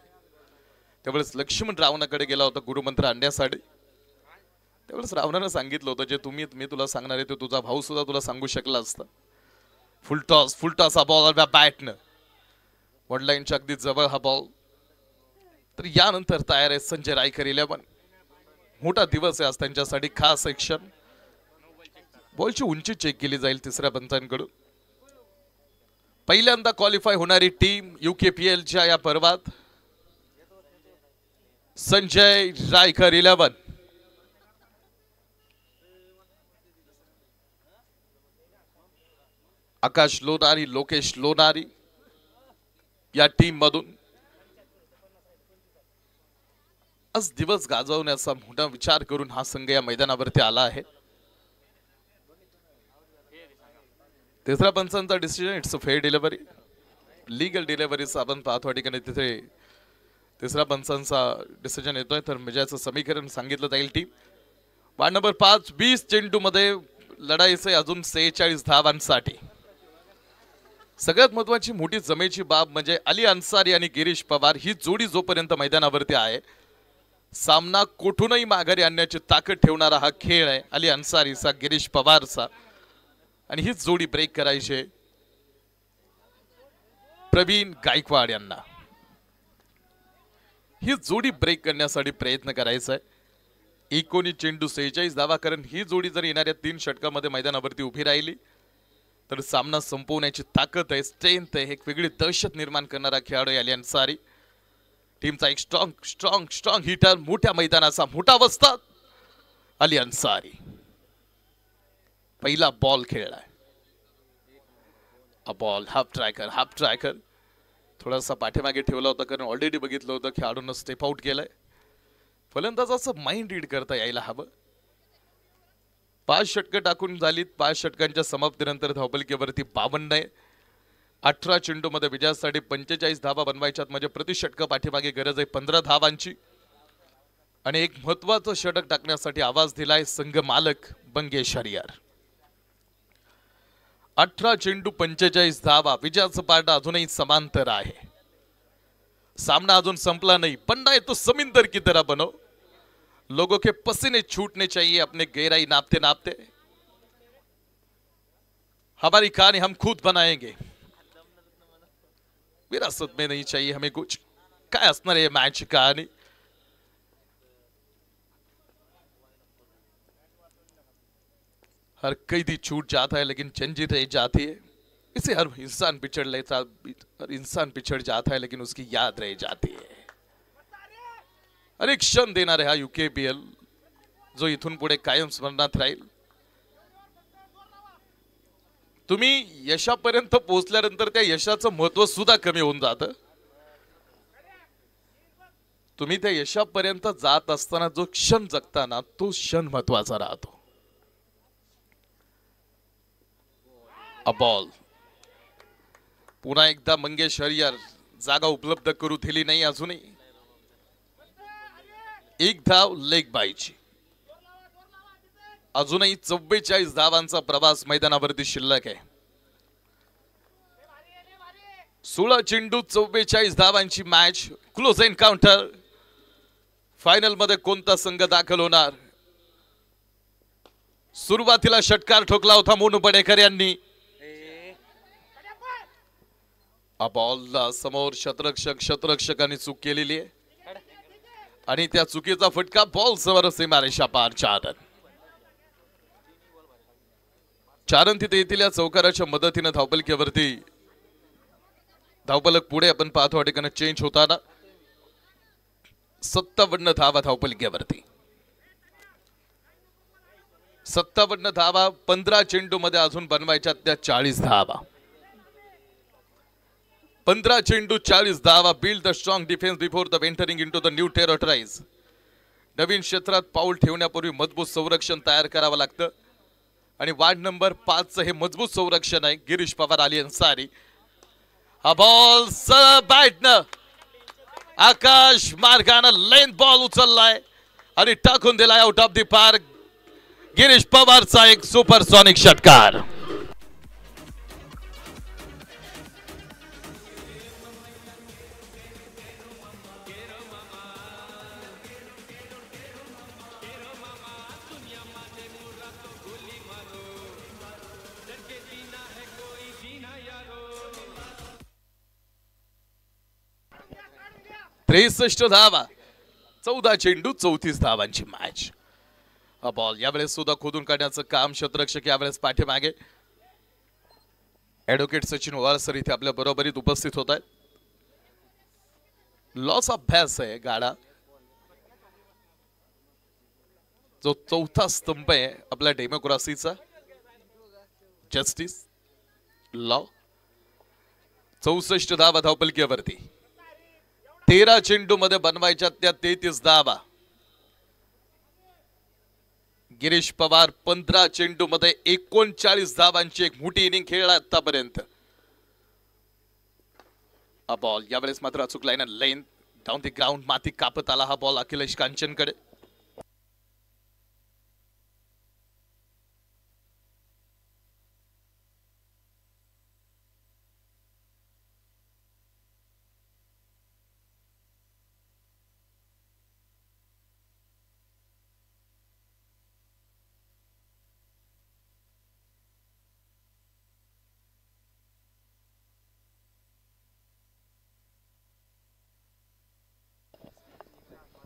त्यावेळेस लक्ष्मण रावणाकडे गेला होता गुरुमंत्र आणण्यासाठी. त्यावेळेस रावणानं सांगितलं होतं जे मी तुला सांगणार आहे ते तुझा भाऊ सुद्धा तुला सांगू शकला असता. फुलटॉस हा बॉल बॅटनं वडलांच्या अगदी जवळ हा बॉल. तर यानंतर तयार आहे संजय रायकर 11. मोठा दिवस आहे आज त्यांच्यासाठी. खास एक्शन. बॉलची उंची चेक केली जाईल तिसऱ्या पंचांकडून. पहिल्यांदा क्वालिफाय होणारी टीम UKPLच्या या पर्वात संजय रायकर 11. आकाश लोणारी, लोकेश लोणारी या टीम मधून आज दिवस गाजवण्याचा मोठा विचार करून हा संघ या मैदानावरती आला आहे. तिसऱ्या पंचांचा decision it's a fair delivery, legal delivery आपण पाहतो ठिकाणी. तिथे तिसऱ्या पंचांचा डिसिजन येतोय. तर मजाचं समीकरण सांगितलं जाईल. टीम वार्ड नंबर 5 20 चेंडू मध्ये लढाईचे अजून 46 धावांसाठी. सगळ्यात महत्वाची मोठी जमेची बाब म्हणजे अली अन्सारी आणि गिरीश पवार ही जोडी जोपर्यंत मैदानावरती आहे, सामना कुठूनही माघारी आणण्याची ताकद ठेवणारा हा खेळ आहे अली अन्सारीचा, गिरीश पवारचा. आणि ही जोडी ब्रेक करायची प्रवीण गायकवाड यांना. ही जोडी ब्रेक करण्यासाठी प्रयत्न करायचा आहे. 19 चेंडू 46 धावा. कारण ही जोडी जर येणाऱ्या 3 षटकामध्ये मैदानावरती उभी राहिली तर सामना संपवण्याची ताकद आहे, स्ट्रेंथ आहे. एक वेगळी दहशत निर्माण करणारा खेळाडू अली अन्सारी. टीमचा एक स्ट्रॉंग हिटर. मोठ्या मैदानाचा मोठा वस्ताद अली अन्सारी. पहिला बॉल खेळलाय. बॉल हाफ ट्रॅकर थोडासा पाठीमागे ठेवला होता कारण ऑलरेडी बघितलं होतं खेळाडूंना स्टेप आउट केलंय. फलंदाजाचं माइंड रीड करता यायला हवं. 5 षटकं टाकून झालीत. 5 षटकांच्या समाप्तीनंतर धावफलकीवरती 52 आहे. 18 चेंडूमध्ये विजयासाठी 45 धावा बनवायच्यात, म्हणजे प्रतिषटक पाठीमागे गरज आहे 15 धावांची. आणि एक महत्वाचं षटक टाकण्यासाठी आवाज दिलाय संघ मालक बंगेश हरिहर. 18 चेंडू 45 धावा, विजयाचं पारडं अजूनही समांतर आहे. सामना अजून संपला नहीं, पन्ना है तो समिंदर की तरह बनो. लोगों के पसीने छूटने चाहिए अपने गहराई नापते नापते. हमारी कहानी हम खुद बनाएंगे, विरासत में नहीं चाहिए हमें कुछ. काय असणार आहे मॅच की कहानी. हर कैदी छूट जाता है लेकिन जंजीर रह जाती है. इसे हर इंसान पिछड़ लेता, हर इंसान पिछड़ जाता है लेकिन उसकी याद रह जाती है. अनेक क्षण देणार आहे हा यूकेपीएल, जो इथून पुढे कायम स्मरणात राहील. तुम्ही यशापर्यंत पोहोचल्यानंतर त्या यशाचं महत्व सुद्धा कमी होऊन जातं. तुम्ही त्या यशापर्यंत जात असताना जो क्षण जगताना तो क्षण महत्वाचा राहतो. अ बॉल पुन्हा एकदा मंगेश हरिहर जागा उपलब्ध करू दिली नाही अजूनही. एक धाव लेग बायची. अजूनही 44 धावांचा प्रवास मैदानावरती शिल्लक आहे. 16 चेंडू 44 धावांची मॅच. Close encounter. फायनल मध्ये कोणता संघ दाखल होणार. सुरुवातीला षटकार ठोकला होता मोनू पडेकर यांनी. बॉलला समोर शतरक्षकांनी चूक केलेली आहे आणि त्या चुकीचा फटका बॉल समोर सीमारेषा पार. 4 रन. 4 रन तिथे येतील या चौकाराच्या मदतीने धावपलकीवरती. धावपलक पुढे आपण पाहतो ठिकाणी चेंज होताना. 57 धावा धावपलकीवरती. 57 धावा 15 चेंडू मध्ये अजून बनवायच्या त्या 40 धावा. 15 चेंडू 40 धावा. Build the strong defence before the entering into the new territories. नवीन क्षेत्रात पाऊल ठेवण्यापूर्वी मजबूत संरक्षण तयार करावं लागतं आणि वार्ड नंबर 5 हे मजबूत संरक्षण आहे. गिरीश पवार अली अन्सारी. हा बॉल बॅटनं आकाश मार्गानं लेन बॉल उचललाय आणि टाकून दिलाय out of the park. Girish पवारचा एक सुपरसॉनिक षटकार. त्रेसष्ट धावा 14 चेंडू 34 धावांची मॅच. हा बॉल यावेळेस सुद्धा खोदून काढण्याचं काम क्षेत्ररक्षक यावेळेस पाठीमागे ऍडव्होकेट सचिन वारसर इथे आपल्या बरोबरीत उपस्थित होत आहेत. लॉस अभ्यास आहे गाडा, जो चौथा स्तंभ आहे आपल्या डेमोक्रेसीचा. Justice law. 64 धावा धावपलकीवरती. 13 चेंडू मध्ये बनवायच्या त्या 33 धावा. गिरीश पवार 15 चेंडू मध्ये 39 धावांची एक मोठी इनिंग खेळला आतापर्यंत. हा बॉल यावेळेस मात्र अचूक line lane down the ground. माती कापत आला हा बॉल अखिलेश कांचनकडे.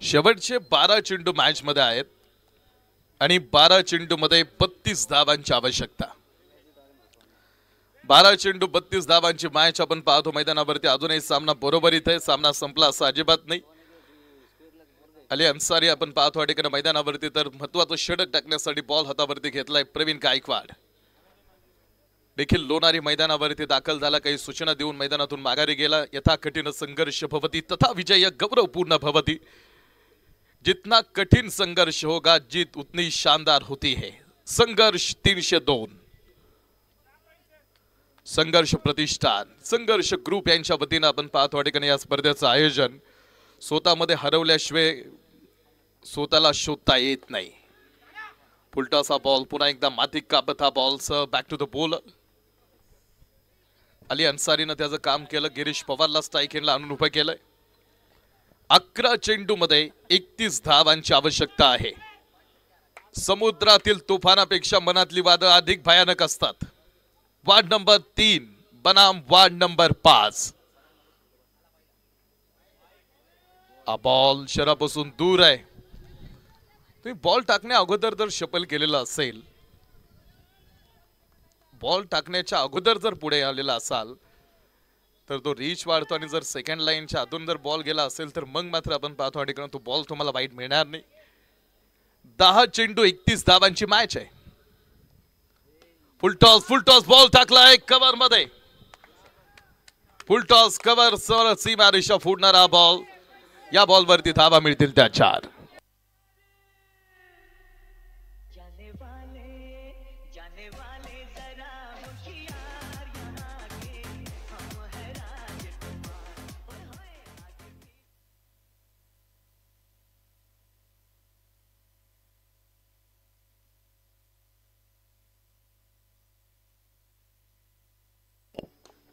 शेवटचे 12 चेंडू मॅच मध्ये आहेत आणि 12 चेंडू मध्ये 32 धावांची आवश्यकता. 12 चेंडू 32 धावांची मॅच आपण पाहतो मैदानावरती. अजूनही सामना बरोबरीत आहे. सामना संपला असं अजिबात नाही. अली अन्सारी आपण पाहतो ठिकाणी मैदानावरती. तर महत्वाचं षटक टाकण्यासाठी बॉल हातावरती घेतलाय प्रवीण गायकवाड. देखील लोणारी मैदानावरती दाखल झाला. काही सूचना देऊन मैदानातून माघारी गेला. यथा कठीण संघर्ष भवती तथा विजय गौरवपूर्ण भवती. जितना कठिन संघर्ष होगा जीत उतनी शानदार होती है. संघर्ष 302. संघर्ष प्रतिष्ठान संघर्ष ग्रुप यांच्या वतीनं आपण पाहतो ठिकाणी या स्पर्धेचं आयोजन स्वतःमध्ये हरवल्याशिवाय स्वतःला शोधता येत नाही. फुलटॉस हा बॉल पुन्हा एकदा माती कापत हा ball back to the ball. Ali अन्सारीनं त्याचं काम केलं. गिरीश पवारला स्ट्राईक एंडला आणून उभं केलंय. 11 चेंडूमध्ये 31 धावांची आवश्यकता आहे. समुद्रातील तुफानापेक्षा मनातली वादळ अधिक भयानक असतात. वार्ड नंबर 3 बनाम वार्ड नंबर 5. हा बॉल शरापासून दूर आहे. तुम्ही बॉल टाकण्या अगोदर जर शफल केलेला असेल, बॉल टाकण्याच्या अगोदर जर पुढे आलेला असाल तर तो रीच वाढतो आणि जर सेकंड लाईनच्या आतून जर बॉल गेला असेल तर मग मात्र आपण पाहतो ठिकाणी तो बॉल तुम्हाला वाईट मिळणार नाही. 10 चेंडू 31 धावांची मॅच आहे. फुलटॉस बॉल टाकलाय कव्हर मध्ये. फुलटॉस कव्हर सीमा रेषा फुटणारा बॉल. या बॉल वरती धावा मिळतील त्या 4. जाने वाले जरा होशियार यहाँ के हम है राजकुमार.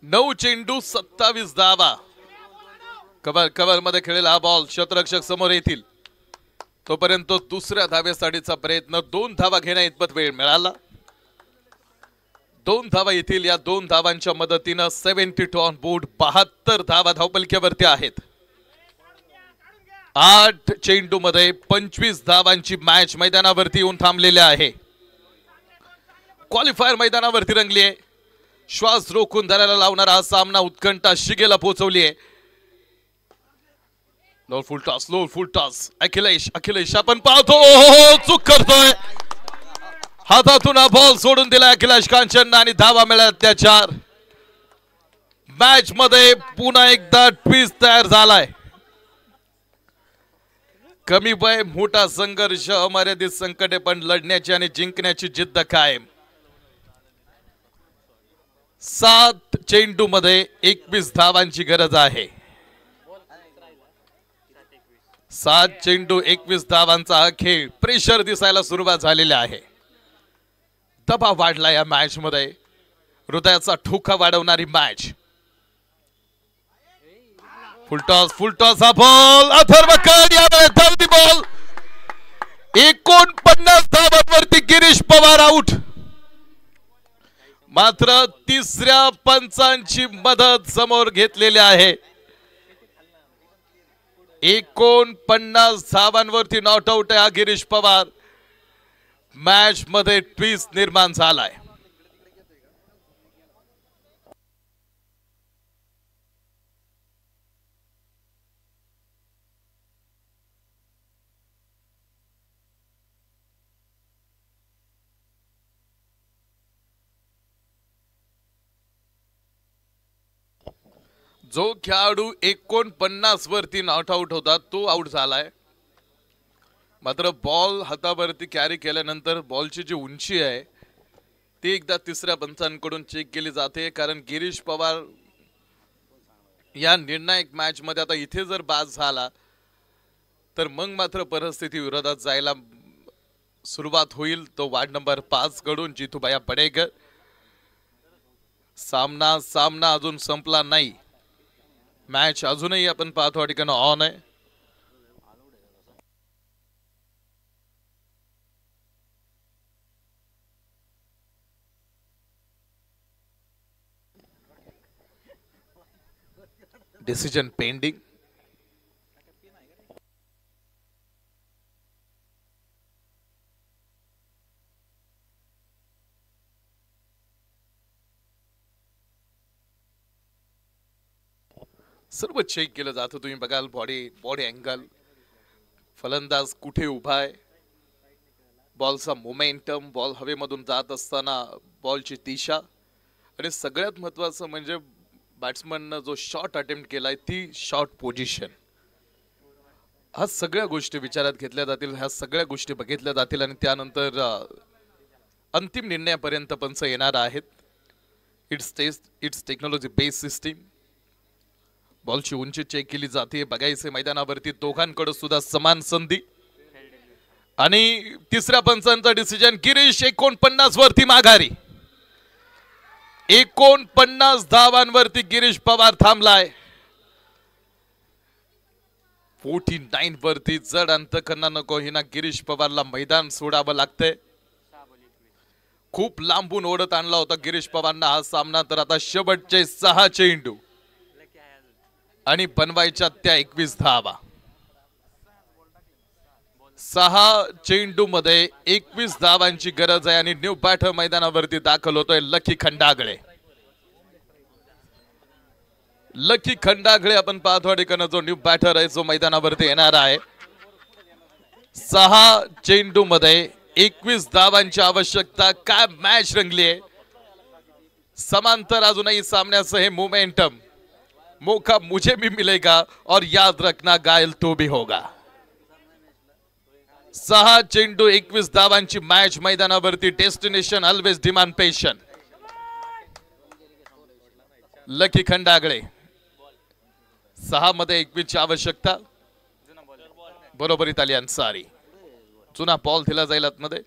नऊ चेंडू 27 धावा. कव्हर मध्ये खेळलेला हा बॉल क्षेत्ररक्षक समोर येतील तोपर्यंत दुसऱ्या धावेसाठीचा प्रयत्न. 2 धावा घेण्या इतपत वेळ मिळाला. 2 धावा येतील. या 2 धावांच्या मदतीनं 72 ऑन बोर्ड. 72 धावा धावपलक्यावरती आहेत. 8 चेंडू मध्ये 25 धावांची मॅच मैदानावरती येऊन थांबलेल्या आहे. क्वालिफायर मैदानावरती रंगली आहे. श्वास रोखून धरायला लावणारा हा सामना उत्कंठा शिगेला पोहोचवली आहे. लो फुल टॉस अखिलेश आपण पाहतो चूक करतोय. हातातून हा बॉल सोडून दिला अखिलेश कांचन आणि धावा मिळाल्या त्या 4. मॅच मध्ये पुन्हा एकदा ट्विस्ट तयार झालाय. कमी वय मोठा संघर्ष अमर्यादित संकटे पण लढण्याची आणि जिंकण्याची जिद्द कायम. 7 चेंडू मध्ये 21 धावांची गरज आहे. 7 चेंडू 21 धावांचा हा खेळ. प्रेशर दिसायला सुरुवात झालेली आहे. दबाव वाढला या मॅच मध्ये. हृदयाचा ठोका वाढवणारी मॅच. फुलटॉस हा बॉल अथर्वकर यावेळी धावती बॉल. 49 धावांवरती गिरीश पवार आउट. मात्र तिसऱ्या पंचांची मदत समोर घेतलेली आहे. 49 धावांवरती नॉट आउट आहे गिरीश पवार. मॅच मध्ये ट्विस्ट निर्माण झालाय. जो खेळाडू 49 वरती नॉट आउट होता तो आउट झालाय. मात्र बॉल हातावरती कॅरी केल्यानंतर बॉलची जी उंची आहे ती एकदा तिसऱ्या पंचांकडून चेक केली जाते. कारण गिरीश पवार या निर्णायक मॅच मध्ये आता इथे जर बाद झाला तर मग मात्र परिस्थिती विरोधात जायला सुरुवात होईल. तो वार्ड नंबर 5 कडून जितूबाया बडेकर. सामना अजून संपला नाही. मॅच अजूनही आपण पाहतो ठिकाणी ऑन आहे. Decision pending. सर्व चेक केलं जातं. तुम्ही बघाल बॉडी अँगल, फलंदाज कुठे उभा आहे, बॉलचा मोमेंटम, बॉल हवेमधून जात असताना बॉलची दिशा आणि सगळ्यात महत्त्वाचं म्हणजे बॅट्समननं जो शॉट अटेम्प्ट केलाय ती शॉट पोझिशन. हा सगळ्या गोष्टी विचारात घेतल्या जातील. ह्या सगळ्या गोष्टी बघितल्या जातील आणि त्यानंतर अंतिम निर्णयापर्यंत पंच येणार आहेत. It's technology based system. बॉलची उंची चेक केली जाते. बघायचे मैदानावरती दोघांकडे सुद्धा समान संधी. आणि तिसऱ्या पंचांचा डिसिजन. गिरीश 49 वरती माघारी. 49 धावांवरती गिरीश पवार थांबलाय. 49 वरती जड अंत करणार नको हिना गिरीश पवारला मैदान सोडावं लागतंय. खूप लांबून ओढत आणला होता गिरीश पवारना हा सामना. तर आता शेवटचे 6 चेंडू आणि बनवायच्या त्या 21 धावा. 6 चेंडू मध्ये 21 धावांची गरज आहे. आणि न्यू बॅटर मैदानावरती दाखल होतोय लकी खंडागळे. लकी खंडागळे आपण पाहतो ठिकाणी जो न्यू बॅटर आहे जो मैदानावरती येणार आहे. 6 चेंडू मध्ये 21 धावांची आवश्यकता. काय मॅच रंगली आहे. समांतर अजूनही सामन्याचं हे मोमेंटम. मौका मुझे भी मिलेगा और याद रखना घायल तो भी होगा. 6 चेंडू 21 धावांची मॅच मैदानावरती. डेस्टिनेशन ऑलवेज डिमांड पेशन. लकी खंडागळे 6 मध्ये 21 ची आवश्यकता. बरोबरीत आली अन्सारी. जुना बॉल दिला जाईल आतमध्ये.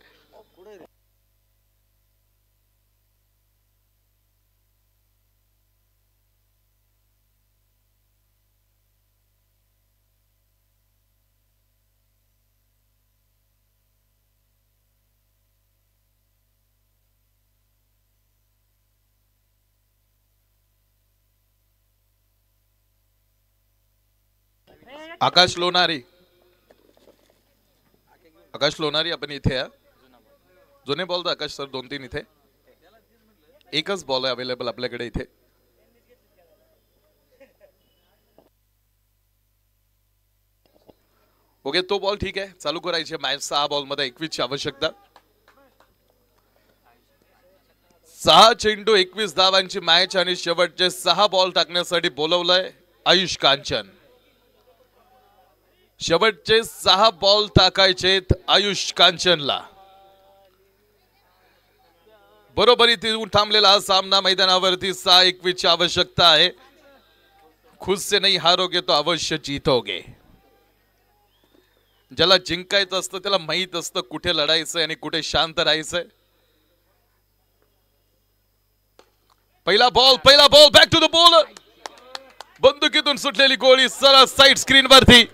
आकाश लोणारी. आकाश लोणारी आपण इथे आहे. जुने बॉल तर आकाश सर 2-3 इथे. एकच बॉल आहे अवेलेबल आपल्याकडे इथे. ओके तो बॉल ठीक आहे. चालू करायचे मॅच. 6 बॉल मध्ये 21 ची आवश्यकता. 6 चेंडू 21 धावांची मॅच. आणि शेवटचे 6 बॉल टाकण्यासाठी बोलवलंय आयुष कांचन. शेवटचे 6 बॉल टाकायचेत आयुष कांचनला. बरोबरीत येऊन थांबलेला हा सामना मैदानावरती. 6-21 ची आवश्यकता आहे. खुद से नहीं हारोगे तो अवश्य जीतोगे. ज्याला जिंकायचं असतं त्याला माहित असतं कुठे लढायचंय आणि कुठे शांत राहायचंय. पहिला ball back to the bowler. बंदुकीतून सुटलेली गोळी सरळ साइड स्क्रीन वरती.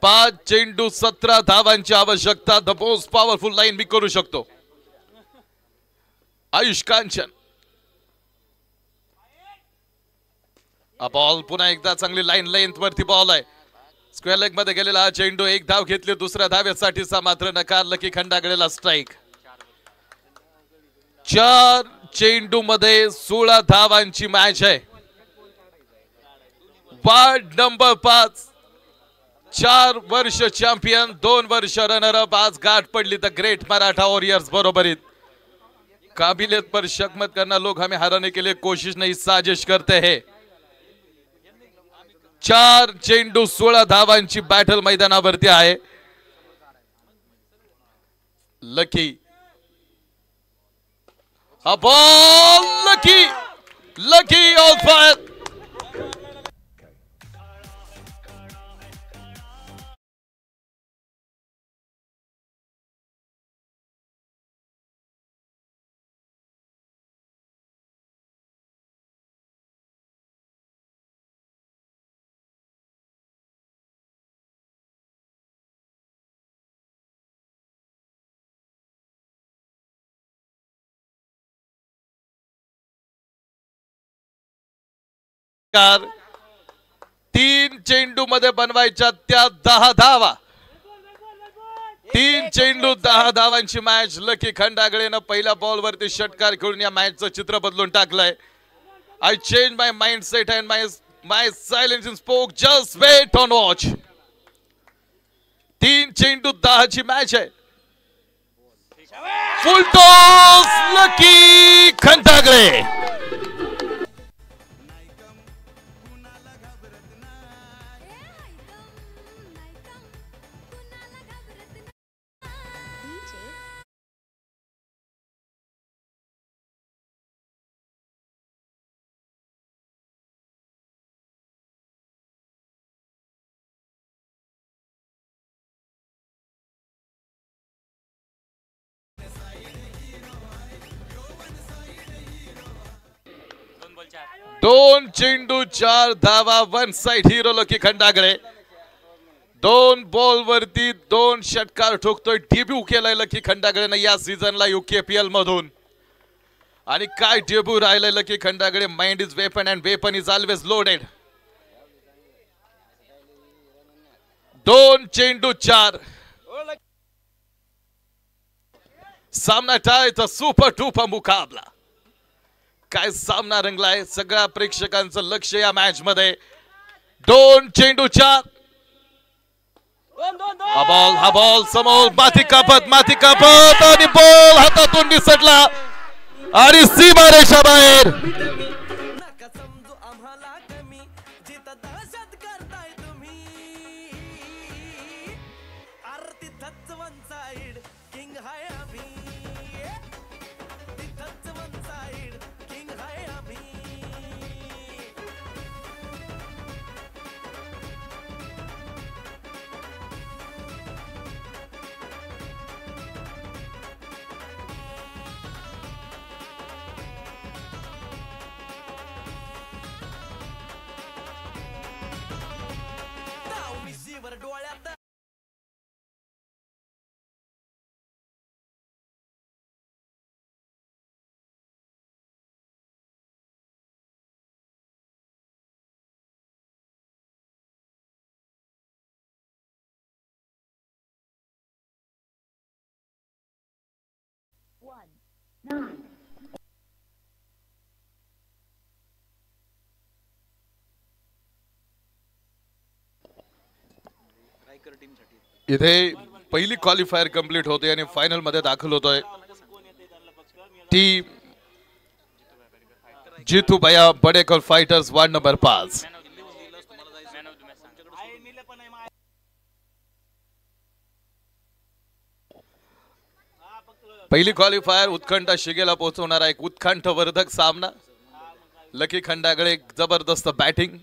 पाच चेंडू 17 धावांची आवश्यकता. द मोस्ट पॉवरफुल लाईन मी करू शकतो. आयुष कांचन. बॉल पुन्हा एकदा चांगली लाईन लेंथ वरती बॉल आहे. स्क्वेअर लेग मध्ये गेलेला हा चेंडू. एक धाव घेतली. दुसऱ्या धावेसाठीचा मात्र नकार. Lucky खंडागळेला strike. 4 चेंडू मध्ये 16 धावांची मॅच आहे. Ward number 5. 4 वर्ष चॅम्पियन, 2 वर्ष रनर अप. आज गाठ पडली द ग्रेट मराठा वॉरियर्स बरोबरीत. काबिलियत पर शक मत करना, लोग हमें हराने के लिए कोशिश नहीं साजिश करते हैं. 4 चेंडू 16 धावांची बॅटल मैदानावरती आहे. लकी हा बॉल. Lucky on fire. तीन चेंडू मध्ये बनवायच्या त्या 10 धावा. 3 चेंडू 10 धावांची मॅच. लकी खंडागळेनं पहिल्या बॉल वरती षटकार खेळून या मॅचचं चित्र बदलून टाकलंय. I change my mind set and my silence in spoke. Just wait on watch. 3 चेंडू 10 ची मॅच आहे. Full toss Lucky Khandagale. दोन चेंडू 4 धावा. One side hero Lucky Khandagale. 2 ball वरती 2 षटकार ठोकतोय. डेब्यू केलाय लकी खंडागळेनं या सीझनला UKPL मधून. आणि काय डेब्यू राहिलाय lucky Khandagale. Mind is weapon and weapon is always loaded. 2 चेंडू 4. सामना टाळायचा. सुपर टुपर मुकाबला. काय सामना रंगलाय. सगळ्या प्रेक्षकांचं लक्ष या मॅच मध्ये. 2 चेंडू 4. हा बॉल समोर. माती कापत आणि बॉल हातातून निसटला आणि सीमारेषा बाहेर. नका समजू आम्हाला कमी जिथं दहशत करताय तुम्ही आरती धच वन साइड किंग हाय अभी तिथंच वन साइड किंग हाय अभी वर डोळ्यात इथे पहिली क्वालिफायर कंप्लीट होते आणि फायनल मध्ये दाखल होतोय टीम जीतू भैया बडेकर फाइटर्स वार्ड नंबर 5. पहिली क्वालिफायर उत्कंठा शिगेला पोहोचवणारा एक उत्कंठवर्धक सामना. लकी खंडागळे जबरदस्त बॅटिंग.